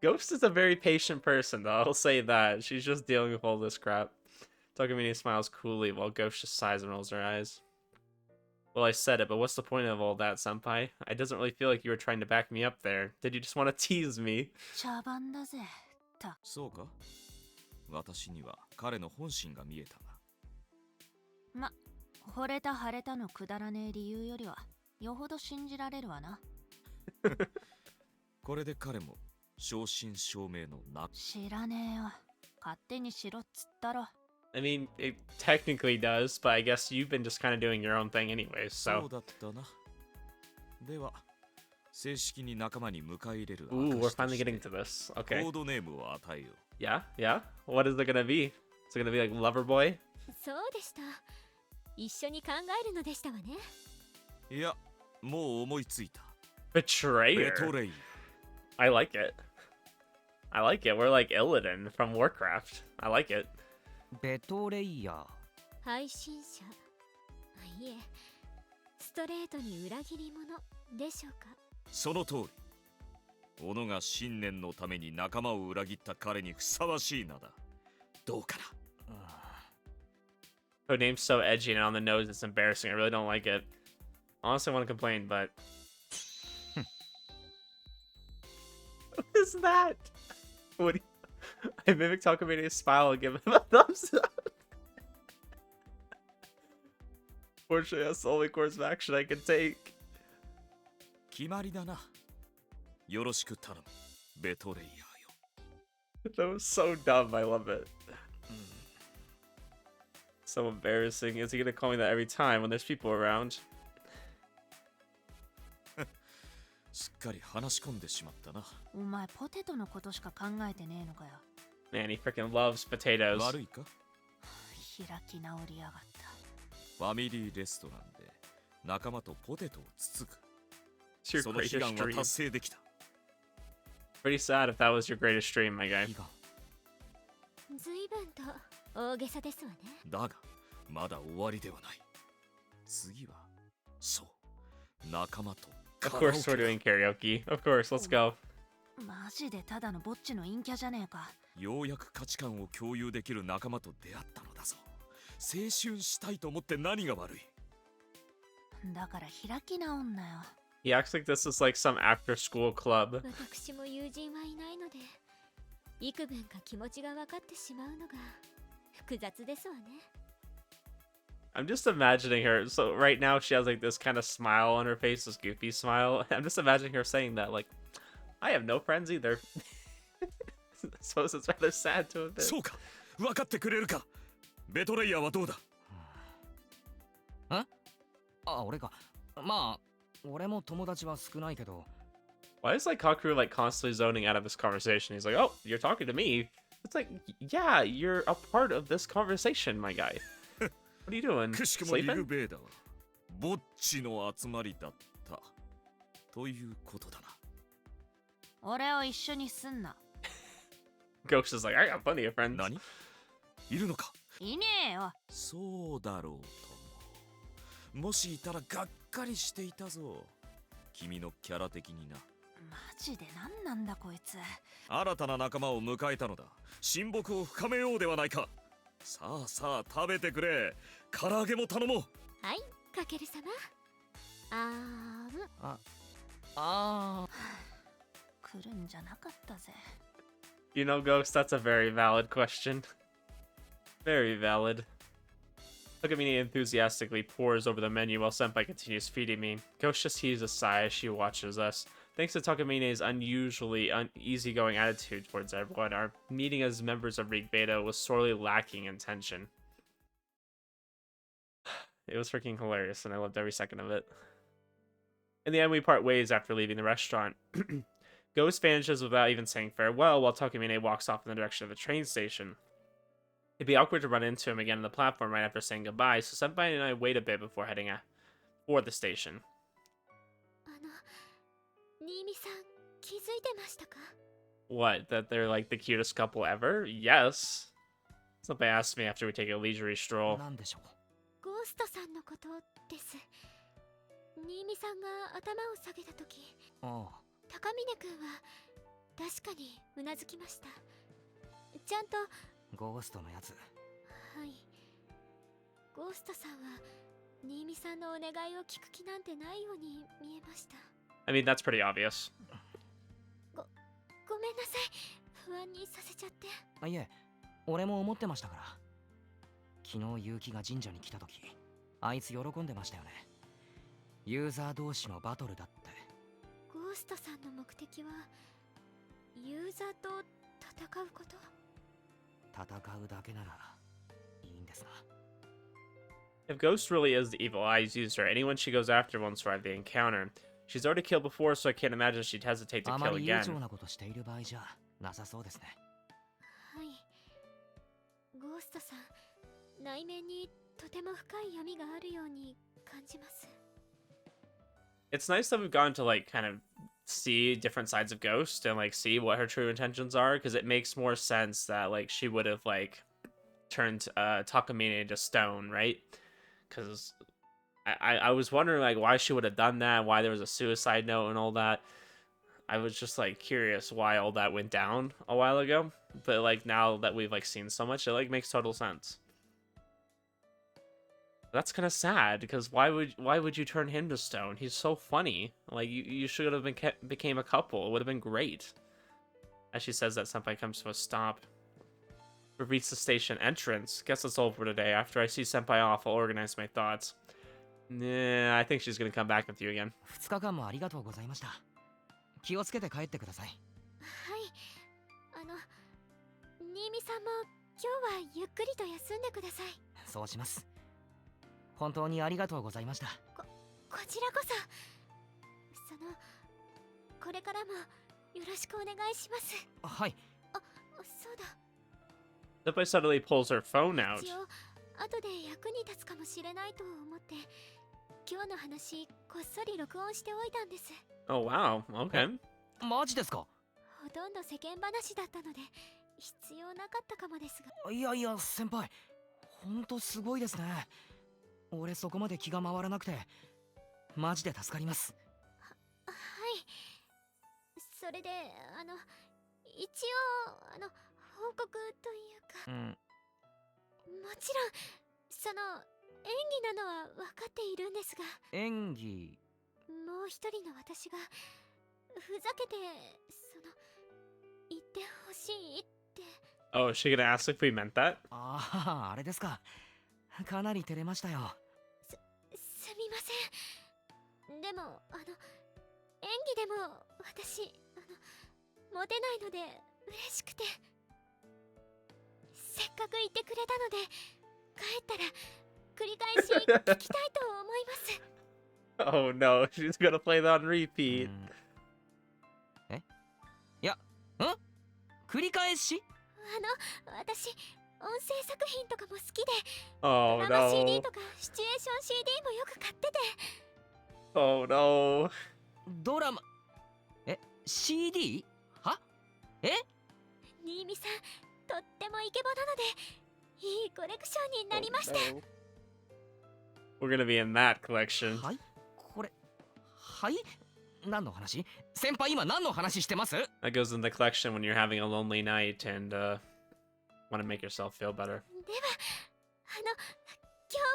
S1: Ghost is a very patient person, though. I'll say that. She's just dealing with all this crap. Takamine smiles coolly while Ghost just sighs and rolls her eyes. Well, I said it, but what's the point of all that, senpai? I doesn't really feel like you were trying to back me up there. Did you just want to tease me?
S5: 茶番だぜ。
S4: そうか？私には彼の本心が見えたが。
S5: 惚れた腫れたのくだらねえ理由よりはよほど信じられるわな。
S4: これで彼も正真正銘のな。
S5: 知らねえよ。勝手にしろっつったろ。
S1: I mean, it technically does, but I guess you've been just kind of doing your own thing anyways,
S4: そ
S1: so.
S4: うだったな。では正式に仲間に迎え入れる
S1: Ooh, we're
S4: 証と
S1: finally
S4: して
S1: getting to this.
S4: コ
S1: Okay.
S4: ードネームを与えよう。
S1: Yeah, yeah. What is it gonna be? Is it gonna be like Lover Boy?
S2: そうでした。一緒に考えるのでしたわね。
S4: いや、もう思いついた。
S1: Betrayer.
S4: ベトレイ。
S1: I like it. I like it. We're like Illidan from Warcraft. I like it.
S3: ベトレイヤー。
S2: 配信者。いえ、ストレートに裏切り者でしょうか。
S4: その通り。小野が信念のために仲間を裏切った彼にふさわしい名だ。どうかな。
S1: Her name's so edgy and on the nose, it's embarrassing. I really don't like it. Honestly, I want to complain, but. What is that? What do you... I mimic Takamani's smile and give him a thumbs up. Fortunately, that's the only course of action I can take.
S4: 決まりだな。よろしく頼む。ベトレイヤーよ。
S1: That was so dumb. I love it. So embarrassing. Is he gonna call me that every time when there's people around?
S4: すっかり話し込んでしまったな。
S5: お前ポテトのことしか考えてねえのかよ。
S1: Man, he freaking loves potatoes.
S4: 悪いか？
S5: 開き直りやがった。
S4: ファミリーレストランで仲間とポテトをつつぐ。
S1: It's your
S4: その悲
S1: greatest
S4: 願は
S1: dream.
S4: 達成できた。
S1: Pretty sad if that was your greatest dream, my guy.
S3: 悲願。
S2: 随分と大げさですわね。
S4: だが、まだ終わりではない。次は、そう、仲間と
S1: Of
S4: カラオ
S1: course, we're
S4: ケ
S1: doing karaoke. Of course, let's go.
S5: マジでただのぼっちの陰キャじゃねえか。
S4: ようやく価値観を共有できる仲間と出会ったのだぞ。青春したいと思って何が悪い。
S5: だから開き直んなよ。
S1: He acts like this is like some after school club.
S2: 私も友人はいないので、幾分か気持ちが分かってしまうのが複雑ですわね。
S1: I'm just imagining her. So right now she has like this kind of smile on her face, this goofy smile. I'm just imagining her saying that, like, I have no friends either. I suppose it's rather sad to have been.
S4: そうか、分かってくれるか。ベトレイヤーはどうだ。
S3: あ、俺か。まあ、俺も友達は少ないけど。
S1: Why is like Kakeru like constantly zoning out of this conversation? He's like, oh, you're talking to me. It's like, yeah, you're a part of this conversation, my guy. What are you doing?
S4: くしくもリル
S1: Sleeping?
S4: ベーダはぼっちの集まりだったということだな。
S5: 俺を一緒にすんな。
S1: Ghost is like, I got plenty of friends.
S4: 何？いるのか。
S5: いねえよ。
S4: そうだろうとも。もしいたらがっかりしていたぞ。君のキャラ的にな。
S5: マジで何なんだこいつ。
S4: 新たな仲間を迎えたのだ。親睦を深めようではないか。さあさあ食べてくれ。唐揚げも頼もう。
S2: はい、かける様。
S3: あ
S5: 来るんじゃなかったぜ。
S1: You know, Ghost, that's a very valid question. Very valid. Takamine enthusiastically pores over the menu while Senpai continues feeding me. Ghost just heaves a sigh as she watches us. Thanks to Takamine's unusually easygoing attitude towards everyone, our meeting as members of Veda was sorely lacking in tension. It was freaking hilarious, and I loved every second of it. In the end, we part ways after leaving the restaurant. Ghost vanishes without even saying farewell, while Takamine walks off in the direction of the train station. It'd be awkward to run into him again on the platform right after saying goodbye, so Senpai and I wait a bit before heading for the station.
S2: 新見さん、気づいてましたか？
S1: What, that they're like the cutest couple ever? Yes. Senpai asked me after we take a leisurely
S3: あ、
S1: stroll.
S3: なんでしょう。
S2: ゴーストさんのことです。新見さんが頭を下げたとき、
S3: ああ、
S2: 高峰くんは確かにうなずきました。ちゃんと、は
S3: ゴーストのやつ。
S2: い。ゴーストさんは新見さんのお願いを聞く気なんてないように見えました。
S1: I mean, that's pretty obvious.
S2: ごめんなさい。不安にさせちゃって。
S3: あ、いえ、俺も思ってましたから。昨日結城が神社に来た時、あいつ喜んでましたよね。ユーザー同士のバトルだって。
S2: ゴーストさんの目的はユーザーと戦うこと？
S3: 戦うだけならいいんですが。
S1: If Ghost really is the evil eyes user, anyone she goes after won't survive the encounter. She's already killed before, so I can't imagine she'd hesitate to
S3: あま
S1: kill
S3: り悠
S1: again.
S3: 長なことしている場合じゃなさそうですね。
S2: はい。ゴーストさん、内面にとても深い闇があるように感じます。
S1: It's nice that we've gotten to like kind of see different sides of Ghost and like see what her true intentions are, because it makes more sense that like she would have like turned Takamine into stone, right? Because I was wondering like why she would have done that, why there was a suicide note and all that. I was just like curious why all that went down a while ago, but like now that we've like seen so much, it like makes total sense. That's kind of sad, because why would you turn him to stone? He's so funny. Like you should have became a couple. It would have been great. As she says that, Senpai comes to a stop. We reach the station entrance. Guess that's all for today. After I see Senpai off, I'll organize my thoughts. Nah, I think she's gonna come back with you again.
S3: 2日間もありがとうございました。気をつけて帰ってください。
S2: はい。新見さんも今日はゆっくりと休んでください。
S3: そうします。本当にありがとうございました。
S2: こちらこそ。これからもよろしくお願いします。
S3: はい。
S2: そうだ。
S1: Senpai suddenly pulls her phone out.
S2: 一応後で役に立つかもしれないと思って今日の話こっそり録音しておいたんです。
S1: Oh wow, okay.
S3: マジですか？
S2: ほとんど世間話だったので必要なかったかもですが。
S3: いやいや先輩、本当すごいですね。俺そこまで気が回らなくてマジで助かります。
S2: はい。それで一応報告というか、もちろんその演技なのは分かっているんですが。
S3: 演技？
S2: もう一人の私がふざけて言ってほしいって。
S1: Oh, is she gonna ask if we meant that?
S3: ああ、あれですか。かなり照れましたよ。
S2: すみません。でも演技でも私モテないので嬉しくて、せっかく言ってくれたので帰ったら繰り返し聞きたいと思います。
S1: Oh no, she's gonna play that on repeat.
S3: いや、繰り返し？
S2: 私音声作品とかも好きで、
S1: Oh
S2: 生 CD
S1: no.
S2: とかシチュエーション CD もよく買ってて。
S1: Oh no.
S3: ドラマCD？ は？
S2: 新見さんとってもイケボなのでいいコレクションになりました。
S1: Oh, no. We're gonna be in that collection.
S3: はい？これ、はい？何の話？先輩今何の話してます？
S1: That goes in the collection when you're having a lonely night and want to make yourself feel better.
S2: では今日は。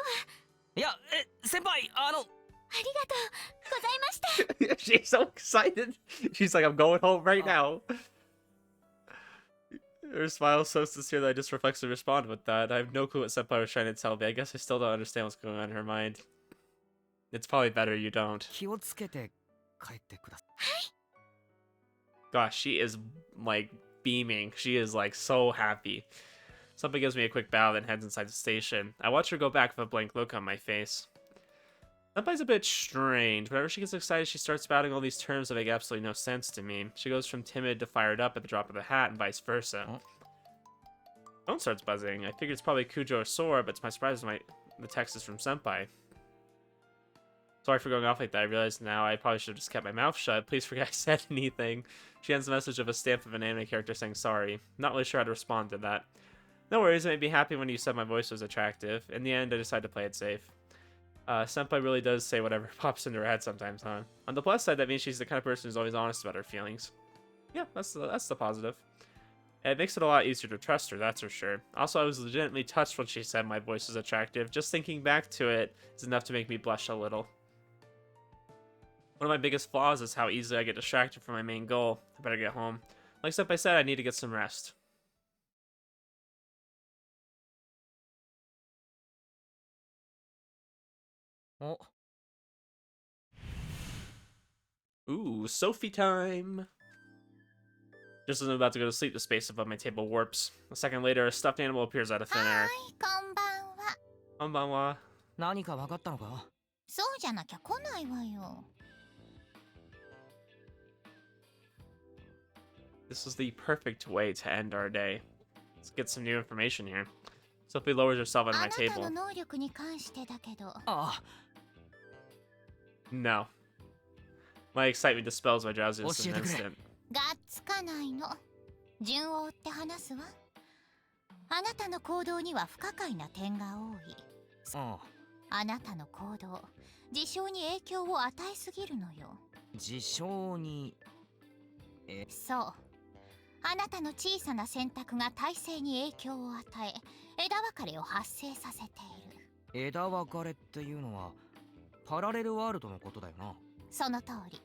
S3: いや、先輩
S2: ありがとうございました。
S1: She's so excited. She's like, I'm going home right now. Her smile is so sincere that I just reflexively respond with that. I have no clue what Senpai was trying to tell me. I guess I still don't understand what's going on in her mind. It's probably better you don't.
S3: 気をつけて帰ってください。
S1: Gosh, she is like beaming. She is like so happy. Senpai gives me a quick bow, then heads inside the station. I watch her go back with a blank look on my face. Senpai's a bit strange. Whenever she gets excited, she starts spouting all these terms that make absolutely no sense to me. She goes from timid to fired up at the drop of a hat, and vice versa. Phone starts buzzing. I figured it's probably Kujo or Sora, but to my surprise, the text is from Senpai. Sorry for going off like that. I realize now I probably should have just kept my mouth shut. Please forget I said anything. She ends the message with a stamp of an anime character saying sorry. Not really sure how to respond to that. No worries, I made me happy when you said my voice was attractive. In the end, I decided to play it safe. Senpai really does say whatever pops into her head sometimes, huh? On the plus side, that means she's the kind of person who's always honest about her feelings. Yeah, that's the positive. And it makes it a lot easier to trust her, that's for sure. Also, I was legitimately touched when she said my voice was attractive. Just thinking back to it is enough to make me blush a little. One of my biggest flaws is how easily I get distracted from my main goal. I better get home. Like Senpai said, I need to get some rest.
S3: Oh.
S1: Ooh, Sophie time! Just as I'm about to go to sleep, the space above my table warps. A second later, a stuffed animal appears out of thin
S2: は
S1: air.
S2: ーい、こんばんは。
S1: Konbanwa.
S3: 何か分かったのか？
S2: そうじゃなきゃ来ないわよ。
S1: This is the perfect way to end our day. Let's get some new information here. Sophie lowers herself
S2: あ
S1: onto
S2: な
S1: my
S2: た
S1: table.
S2: の能力に関してだけど、
S3: ああ、
S1: No. My excitement dispels my drowsiness in an
S3: 教えてくれ。
S1: instant.
S2: がっつかないの。順を追って話すわ。あなたの行動には不可解な点が多い。
S3: ああ、
S2: あなたの行動、事象に影響を与えすぎるのよ。
S3: 事象に。
S2: そう。あなたの小さな選択が体制に影響を与え、枝分かれを発生させている。
S3: 枝分かれっていうのはパラレルワールドのことだよな。
S2: その通り。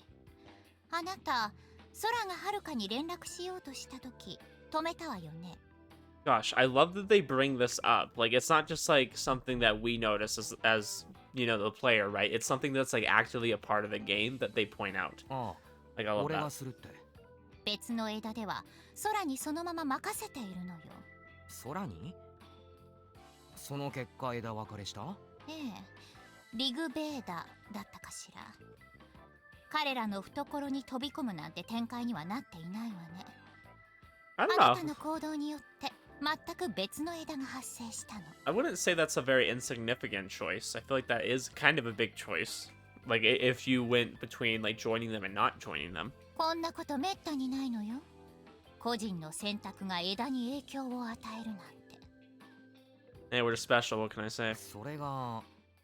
S2: あなた、空がはるかに連絡しようとしたとき、止めたわよね。
S1: Gosh, I love that they bring this up. Like, it's not just like something that we notice as you know, the player, right? It's something that's like actually a part of the game that they point out.
S3: あ
S1: Like,
S3: あ、
S1: I love
S3: 俺が
S1: that.
S3: するって。
S2: 別の枝では、空にそのまま任せているのよ。
S3: 空に？その結果枝分かれした？
S2: ええ、リグベーダだったかしら。彼らの懐に飛び込むなんて展開にはなっていないわね。
S1: I
S2: あ
S1: don't
S2: なた
S1: know.
S2: の行動によって全く別の枝が発生したの。
S1: I wouldn't say that's a very insignificant choice. I feel like that is kind of a big choice. Like, if you went between like joining them and not joining them.
S2: こんなことめったにないのよ。個人の選択が枝に影響を与えるなんて。
S1: Hey, we're special. What can I say?
S3: それが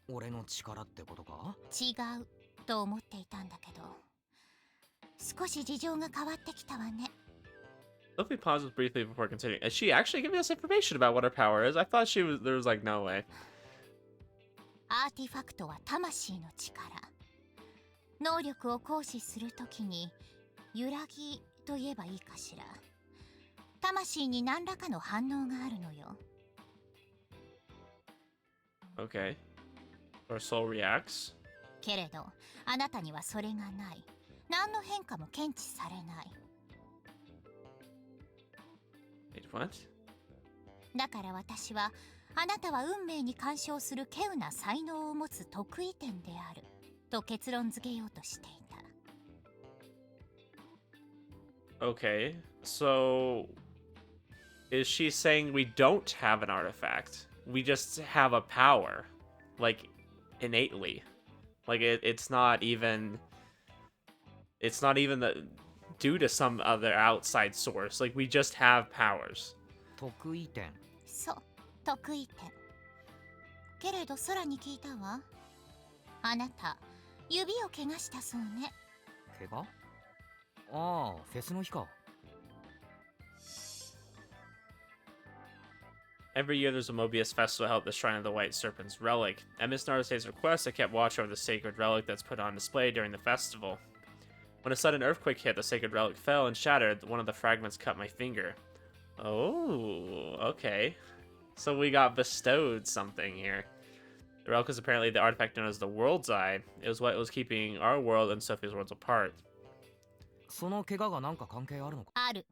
S3: 俺の力ってことか？
S2: 違うと思っていたんだけど、少し事情が変わってきたわね。
S1: Sophie pauses briefly before continuing. Is she actually giving us information about what her power is? I thought there was like no way.
S2: アーティファクトは魂の力。能力を行使するときに揺らぎと言えばいいかしら。魂に何らかの反応があるのよ。
S1: Okay. Our soul reacts.
S2: けれどあなたにはそれがない。何の変化も検知されない。
S1: Wait, what?
S2: だから私はあなたは運命に干渉する稀有な才能を持つ得意点であると結論付けようとしていた。
S1: Okay. So, is she saying we don't have an artifact? We just have a power, like innately. Like it's not even due to some other outside source. Like we just have powers.
S3: 得意点。
S2: そう、得意点。けれど空に聞いたわ。あなた、指を怪我したそうね。
S3: 怪我？ああ、フェスの日か。
S1: Every year there's a Mobius festival held at the Shrine of the White Serpent's relic. At Miss Nardace's request, I kept watch over the sacred relic that's put on display during the festival. When a sudden earthquake hit, the sacred relic fell and shattered. One of the fragments cut my finger. Oh, okay. So we got bestowed something here. The relic is apparently the artifact known as the World's Eye. It was what was keeping our world and Sophie's worlds apart.
S3: その怪我がなんか関係あるのか？
S2: ある。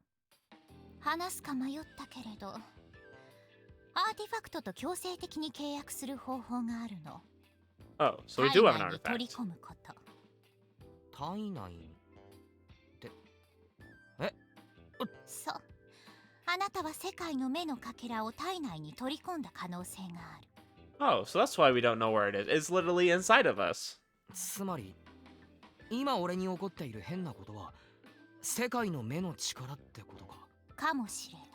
S2: 話すか迷ったけれど、アーティファクトと強制的に契約する方法があるの。
S1: Oh, so we do have an
S2: 体内に取り
S1: artifact.
S2: 込むこと。
S3: 体内に。
S2: そう。あなたは世界の目のかけらを体内に取り込んだ可能性がある。
S1: Oh, so that's why we don't know where it is. It's literally inside of us.
S3: つまり今俺に起こっている変なことは世界の目の力ってことか？
S2: かもしれない。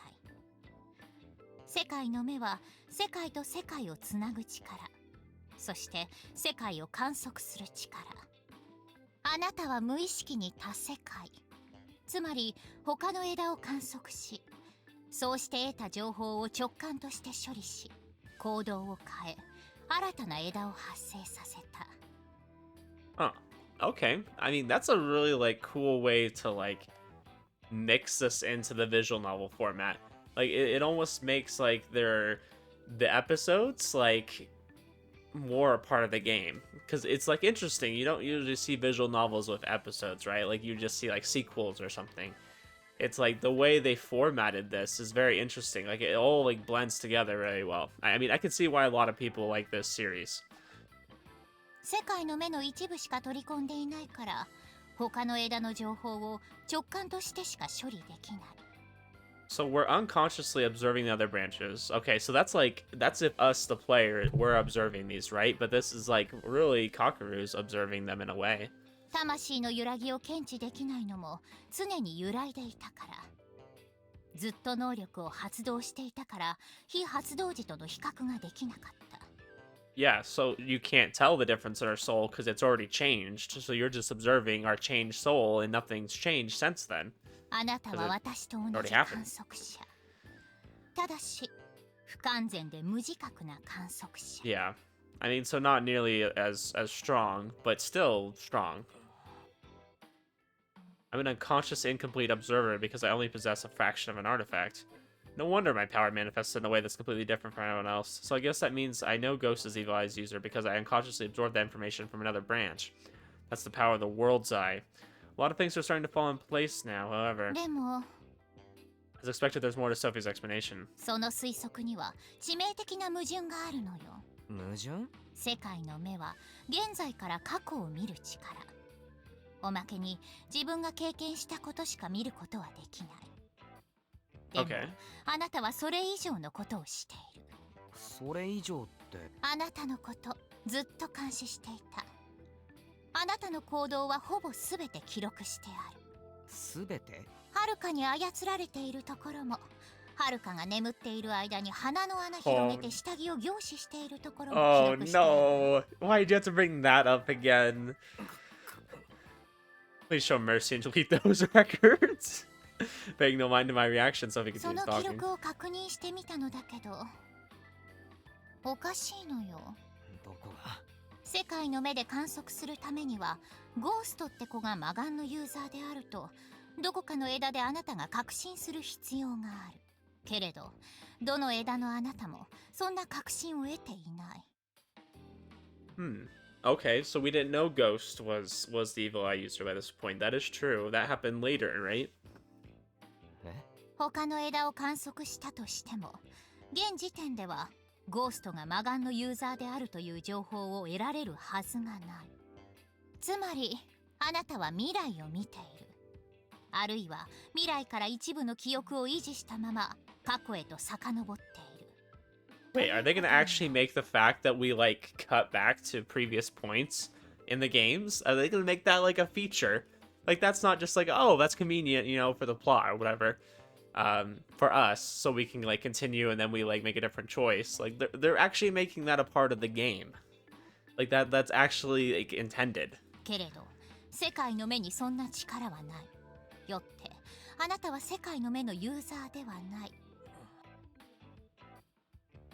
S2: 世界の目は世界と世界をつなぐ力、そして世界を観測する力。あなたは無意識に他世界、つまり他の枝を観測し、そうして得た情報を直感として処理し、行動を変え、新たな枝を発生させた。
S1: Huh. Okay. I mean, that's a really like cool way to like mix this into the visual novel format. Like it almost makes like the episodes like more a part of the game, because it's like interesting. You don't usually see visual novels with episodes, right? Like you just see like sequels or something. it's like the way they formatted this is very interesting. Like it all like blends together very well. I mean, I can see why a lot of people like this series.
S2: 世界の目の一部しか取り込んでいないから、他の枝の情報を直感としてしか処理できない。
S1: So we're unconsciously observing the other branches. Okay, so that's if us, the player, we're observing these, right? But this is like really Kakeru's observing them in a way.
S2: 魂の揺らぎを検知できないのも常に揺らいでいたから。ずっと能力を発動していたから、非発動時との比較ができなかった。
S1: Yeah, so you can't tell the difference in our soul because it's already changed. So you're just observing our changed soul and nothing's changed since then.
S2: あなたは私と同じ観測者。ただし、不完全で無自覚な観測者。
S1: Yeah, I mean, so not nearly as strong, but still strong. I'm an unconscious, incomplete observer because I only possess a fraction of an artifact. No wonder my power manifests in a way that's completely different from everyone else. So I guess that means I know Ghost is Evil Eye's user because I unconsciously absorbed that information from another branch. That's the power of the World's Eye. A lot of things are starting to fall in place now, however.
S2: でも、
S1: As expected, there's more to Sophie's explanation.
S2: その推測には致命的な矛盾があるのよ。
S3: 矛盾？
S2: 世界の目は現在から過去を見る力。おまけに自分が経験したことしか見ることはできない。でも、
S1: Okay.
S2: あなたはそれ以上のことをしている。
S3: それ以上って。
S2: あなたのことずっと監視していた。あなたの行動はほぼ全て記録してある。
S3: すべて？
S2: はるかに操られているところも、はるかが眠っている間に鼻の穴広げて下着を凝視しているところも記
S1: Oh
S2: 録してある。
S1: no! Why did you have to bring that up again? Please show mercy and delete those records. Paying no mind to my reaction, so if you
S2: そ
S1: continue
S2: の記
S1: talking.
S2: 録を確認してみたのだけど、おかしいのよ。
S3: どこが？
S2: 世界の目で観測するためには、ゴーストって子が魔眼のユーザーであると、どこかの枝であなたが確信する必要がある。けれど、どの枝のあなたもそんな確信を得ていない。
S1: Okay, so we didn't know Ghost was the Evil Eye user by this point. That is true. That happened later, right?
S3: え？
S2: 他の枝を観測したとしても、現時点ではゴーストが魔眼のユーザーであるという情報を得られるはずがない。つまり、あなたは未来を見ている。あるいは未来から一部の記憶を維持したまま過去へと遡っている。
S1: Wait, are they gonna actually make the fact that we like cut back to previous points in the games? Are they gonna make that like a feature? Like that's not just like, oh, that's convenient, you know, for the plot or whatever. For us, so we can like continue and then we like make a different choice. Like they're actually making that a part of the game. Like that's actually like intended.
S2: けれど、世界の目にそんな力はない。よって、あなたは世界の目のユーザーではない。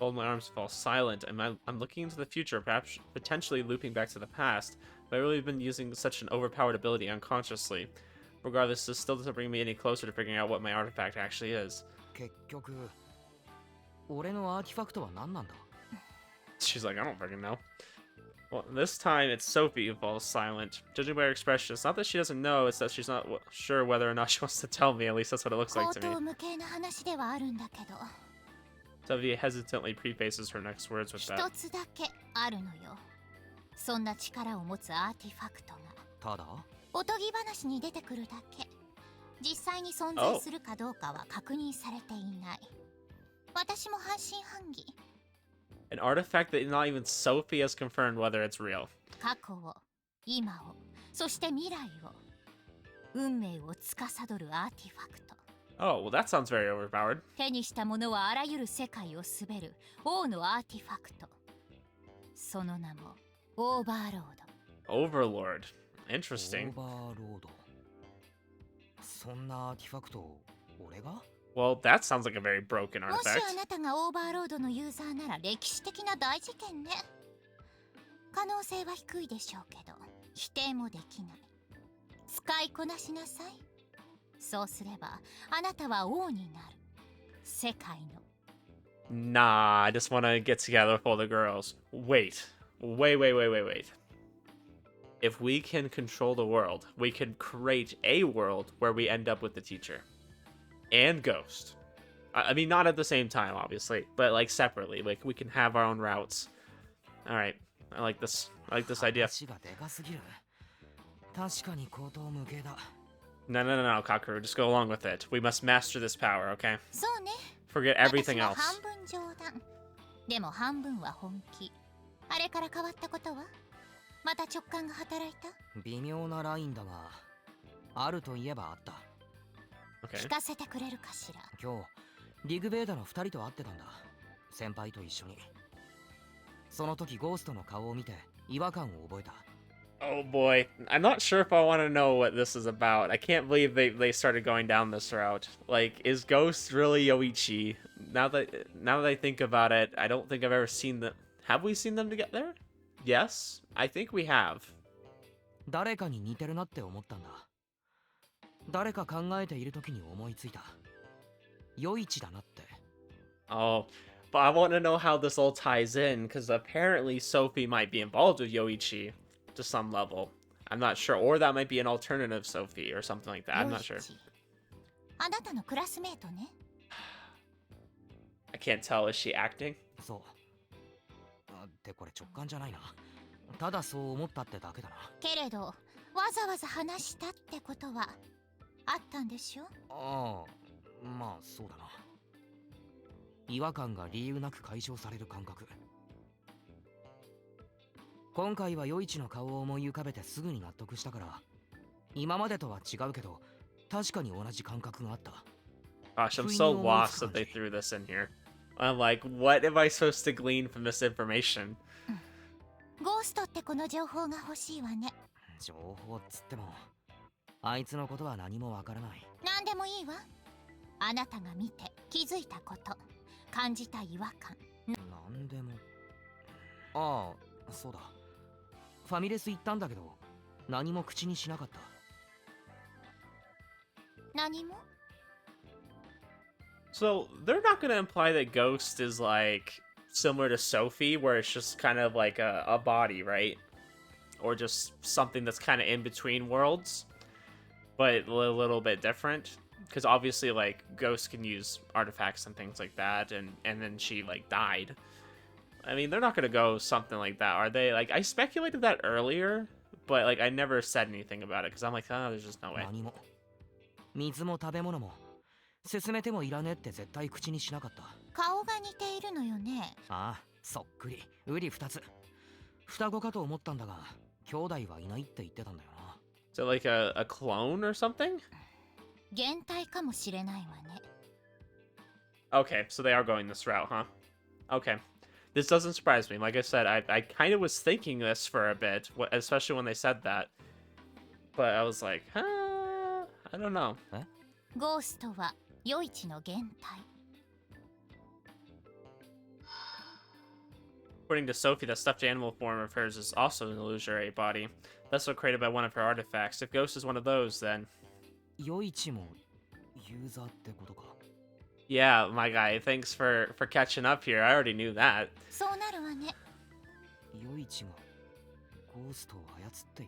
S1: Hold my arms fall silent. I'm looking into the future, perhaps potentially looping back to the past. But I've really been using such an overpowered ability unconsciously. Regardless, this still doesn't bring me any closer to figuring out what my artifact actually is.
S3: 結局、俺のアーティファクトは何なんだ？
S1: She's like, I don't freaking know. Well, this time it's Sophie who falls silent. Judging by her expression, it's not that she doesn't know, it's that she's not sure whether or not she wants to tell me. At least that's what it looks like
S2: 口
S1: to me.
S2: 頭無形な話ではあるんだけど、
S1: Sophie hesitantly prefaces her next words with
S2: 一
S1: that.
S2: つだけあるのよ。そんな力を持つアーティファクトが。
S3: ただ？
S2: おとぎ話に出てくるだけ。実際に存在するかどうかは確認されていない。私も半信半疑。
S1: An artifact that not even Sophie has confirmed whether it's real.
S2: 過去を、今を、そして未来を。運命を司るアーティファクト。
S1: Oh, well that sounds very overpowered.
S2: 手にしたものはあらゆる世界を滑る王のアーティファクト。その名もオーバーロード。
S1: Overlord.
S3: オ
S1: Interesting.
S3: ーバーロード。そんなアーティファクト、俺が？
S1: Well, that sounds like a very broken
S2: もし
S1: artifact.
S2: あなたがオーバーロードのユーザーなら歴史的な大事件ね。可能性は低いでしょうけど、否定もできない。使いこなしなさい。そうすれば、あなたは王になる。世界の。
S1: Nah, I just want to get together with all the girls. Wait. If we can control the world, we can create a world where we end up with the teacher. and Ghost. I mean, not at the same time, obviously, but like separately. Like we can have our own routes. All right, I like this. I like this idea.
S3: 話がでかすぎる。確かに口頭無形だ。
S1: No, Kakeru, just go along with it. We must master this power, okay?
S2: そうね。
S1: Forget everything
S2: 私は
S1: else.
S2: 半分冗談。でも半分は本気。あれから変わったことは？また直感が働いた？
S3: 微妙なラインだが、あるといえばあった。
S1: Okay.
S2: 聞かせてくれるかしら。
S3: 今日、リグベーダの2人と会ってたんだ。先輩と一緒に。その時ゴーストの顔を見て違和感を覚えた。
S1: Oh boy, I'm not sure if I want to know what this is about. I can't believe they started going down this route. Like, is Ghost really Yoichi? Now that I think about it, I don't think I've ever seen them. Have we seen them together? Yes, I think we have.
S3: 誰かに似てるなって思ったんだ。誰か考えている時に思いついた。ヨイチだなって。
S1: Oh, but I want to know how this all ties in, because apparently Sophie might be involved with Yoichi to some level. I'm not sure, or that might be an alternative Sophie or something like that. I'm not sure.
S2: あなたのクラスメートね。
S1: I can't tell. Is she acting?
S3: そう。ってこれ直感じゃないな。ただそう思ったってだけだな。
S2: けれど、わざわざ話したってことはあったんでしょ？
S3: ああ、まあそうだな。違和感が理由なく解消される感覚。今回はヨイチの顔を思い浮かべてすぐに納得したから、今までとは違うけど、確かに同じ感覚があった。
S1: Gosh, I'm so lost that they threw this in here. I'm like, what am I supposed to glean from this information?
S2: ゴーストってこの情報が欲しいわね。
S3: 情報っつっても、あいつのことは何もわからない。
S2: 何でもいいわ。あなたが見て気づいたこと、感じた違和感。
S3: なんでも。ああ、そうだ。ファミレス行ったんだけど、何も口にしなかった。
S2: 何も？
S1: So they're not going to imply that Ghost is like similar to Sophie, where it's just kind of like a body, right? Or just something that's kind of in between worlds, but a little bit different. Because obviously, like, Ghost can use artifacts and things like that, and then she like died. I mean, they're not going to go something like that, are they? Like, I speculated that earlier, but like I never said anything about it because I'm like, oh, there's just no way.
S3: 何も。水も食べ物も勧めてもいらねえって絶対口にしなかった。
S2: 顔が似ているのよね。
S3: ああ、そっくり。ウリ二つ。双子かと思ったんだが、兄弟はいないって言ってたんだよな。
S1: So like a clone or something?
S2: 減体かもしれないわね。
S1: Okay, so they are going this route, huh? Okay. This doesn't surprise me. Like I said, I kind of was thinking this for a bit, especially when they said that. But I was like, I don't know.
S2: ゴーストはヨイチの減体。
S1: According to Sophie, the stuffed animal form of hers is also an illusory body. Vessel created by one of her artifacts. If Ghost is one of those, then...
S3: ヨイチもユーザーってことか。
S1: Yeah, my guy, thanks for catching up here. I already knew that.
S2: そうなるわね。
S3: ヨイチがゴーストを操ってい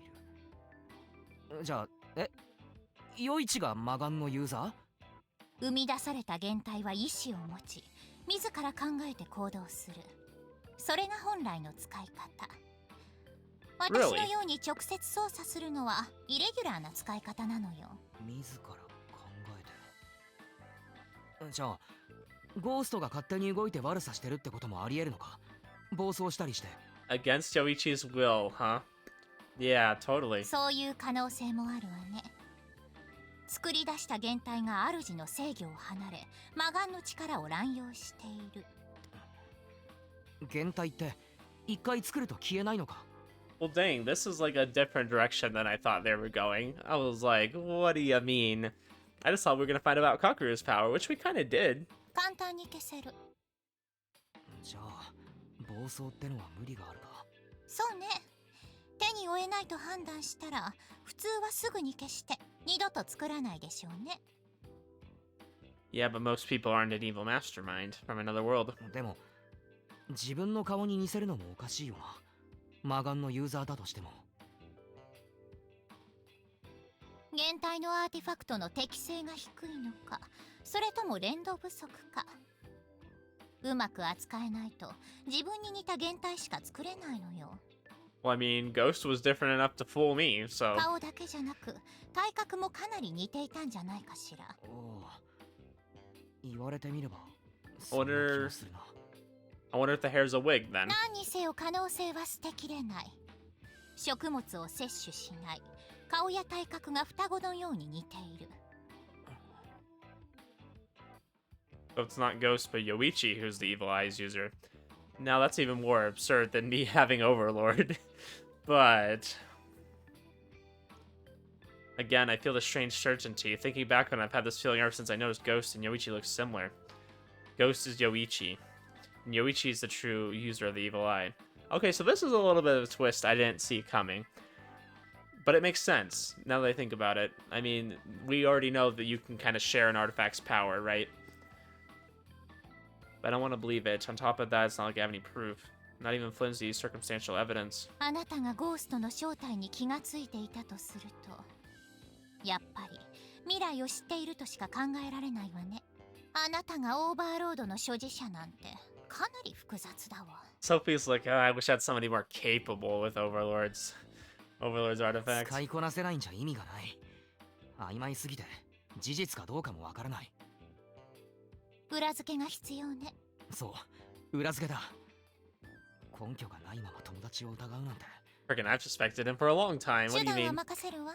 S3: る。じゃあ、ヨイチが魔眼のユーザー？
S2: 生み出された減体は意志を持ち、自ら考えて行動する。それが本来の使い方。私のように直接操作するのはイレギュラーな使い方なのよ。
S3: 自ら考えて。じゃあ、ゴーストが勝手に動いて悪さしてるってこともありえるのか？暴走したりして。
S1: Against Yoichi's will, huh? Yeah, totally.
S2: そういう可能性もあるわね。作り出した減体が主の制御を離れ、魔眼の力を乱用している。
S3: 減体って一回作ると消えないのか？
S1: Well, dang, this is like a different direction than I thought they were going. I was like, what do you mean? I just thought we were going to find about Kakeru's power, which we kind of did.
S2: 簡単に消せる。
S3: じゃあ、暴走ってのは無理があるか。
S2: そうね。手に負えないと判断したら、普通はすぐに消して二度と作らないでしょうね。
S1: Yeah, but most people aren't an evil mastermind from another world.
S3: でも、自分の顔に似せるのもおかしいよな。魔眼のユーザーだとしても。
S2: 減体のアーティファクトの適性が低いのか、それとも連動不足か。うまく扱えないと自分に似た原体しか作れないのよ。
S1: Well, I mean, Ghost was different enough to fool me, so...
S2: 顔だけじゃなく体格もかなり似ていたんじゃないかしら。
S3: おお、言われてみれば
S1: Wonder...
S3: そんな気がするな。
S1: I wonder if the hair's a wig, then.
S2: 何にせよ可能性は捨てきれない。食物を摂取しない、顔や体格が双子のように似ている。
S1: So it's not Ghost, but Yoichi who's the Evil Eyes user. Now that's even more absurd than me having Overlord. But... Again, I feel the strange certainty. Thinking back on it, I've had this feeling ever since I noticed Ghost and Yoichi look similar. Ghost is Yoichi. And Yoichi is the true user of the Evil Eye. Okay, so this is a little bit of a twist I didn't see coming. But it makes sense, now that I think about it. I mean, we already know that you can kind of share an artifact's power, right? But I don't want to believe it. On top of that, it's not like I have any proof. Not even flimsy circumstantial evidence.
S2: あなたがゴーストの正体に気がついていたとすると、やっぱり未来を知っているとしか考えられないわね。あなたがオーバーロードの所持者なんてかなり複雑だわ。
S1: Sophie's like, oh, I wish I had somebody more capable with Overlord's artifacts.
S3: 使いこなせないんじゃ意味がない。曖昧すぎて事実かどうかもわからない。
S2: 裏付けが必要ね。
S3: そう、裏付けだ。根拠がないまま友達を疑うなんて。
S1: Freaking, I've suspected him for a long time. What
S2: 手
S1: do you
S2: 段は
S1: mean?
S2: 任せるわ。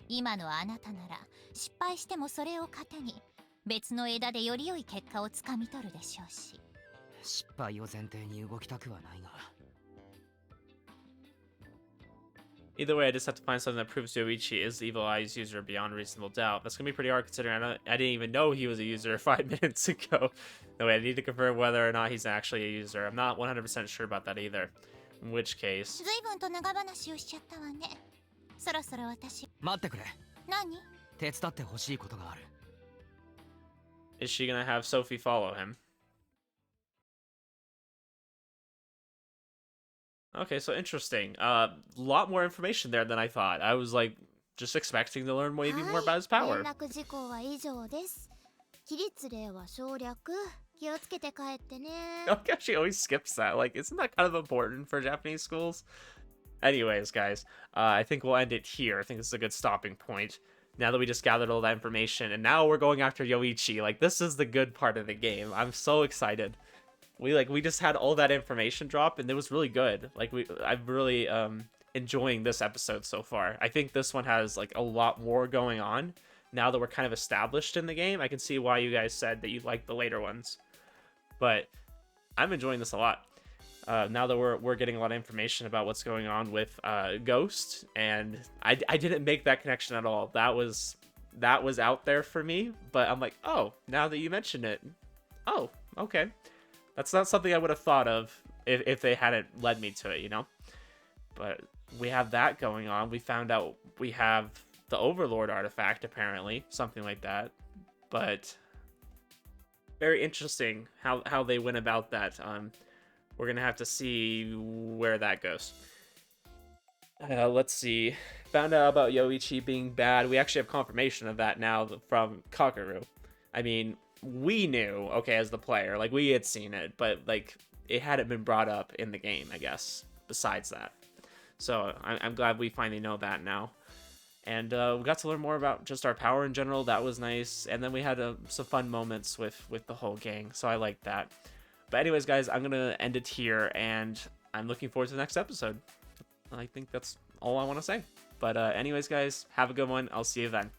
S2: 今のあなたなら失敗してもそれを糧に別の枝でより良い結果をつかみ取るでしょうし。
S3: 失敗を前提に動きたくはないが。
S1: Either way, I just have to find something that proves Yoichi is the Evil Eyes user beyond reasonable doubt. That's gonna be pretty hard considering I didn't even know he was a user 5 minutes ago. No way, I need to confirm whether or not he's actually a user. I'm not 100% sure about that either. In which case...
S2: 随分と長話をしちゃったわね。そろそろ私。
S3: 待ってくれ。
S2: 何？
S3: 手伝ってほしいことがある。
S1: Is she gonna have Sophie follow him? Okay, so interesting. Lot more information there than I thought. I was like just expecting to learn maybe more about his power.
S2: 連絡事項は以上です。起立例は省略。気をつけて帰ってね。
S1: Okay, she always skips that. Like, isn't that kind of important for Japanese schools? Anyways, guys, I think we'll end it here. I think this is a good stopping point. Now that we just gathered all that information, and now we're going after Yoichi. Like, this is the good part of the game. I'm so excited. We just had all that information drop, and it was really good. Like, I'm really enjoying this episode so far. I think this one has like a lot more going on. Now that we're kind of established in the game, I can see why you guys said that you liked the later ones. But I'm enjoying this a lot. Now that we're getting a lot of information about what's going on with Ghost, and I didn't make that connection at all. That was out there for me, but I'm like, oh, now that you mention it, oh, okay. That's not something I would have thought of if they hadn't led me to it, you know? But we have that going on. We found out we have the Overlord artifact, apparently. Something like that. But very interesting how they went about that. We're going to have to see where that goes. Let's see. Found out about Yoichi being bad. We actually have confirmation of that now from Kakeru. I mean... we knew, okay, as the player, like, we had seen it, but, like, it hadn't been brought up in the game, I guess, besides that. So, I'm glad we finally know that now. And we got to learn more about just our power in general. That was nice. And then we had some fun moments with the whole gang, so I liked that. But anyways, guys, I'm going to end it here, and I'm looking forward to the next episode. I think that's all I want to say. But anyways, guys, have a good one. I'll see you then.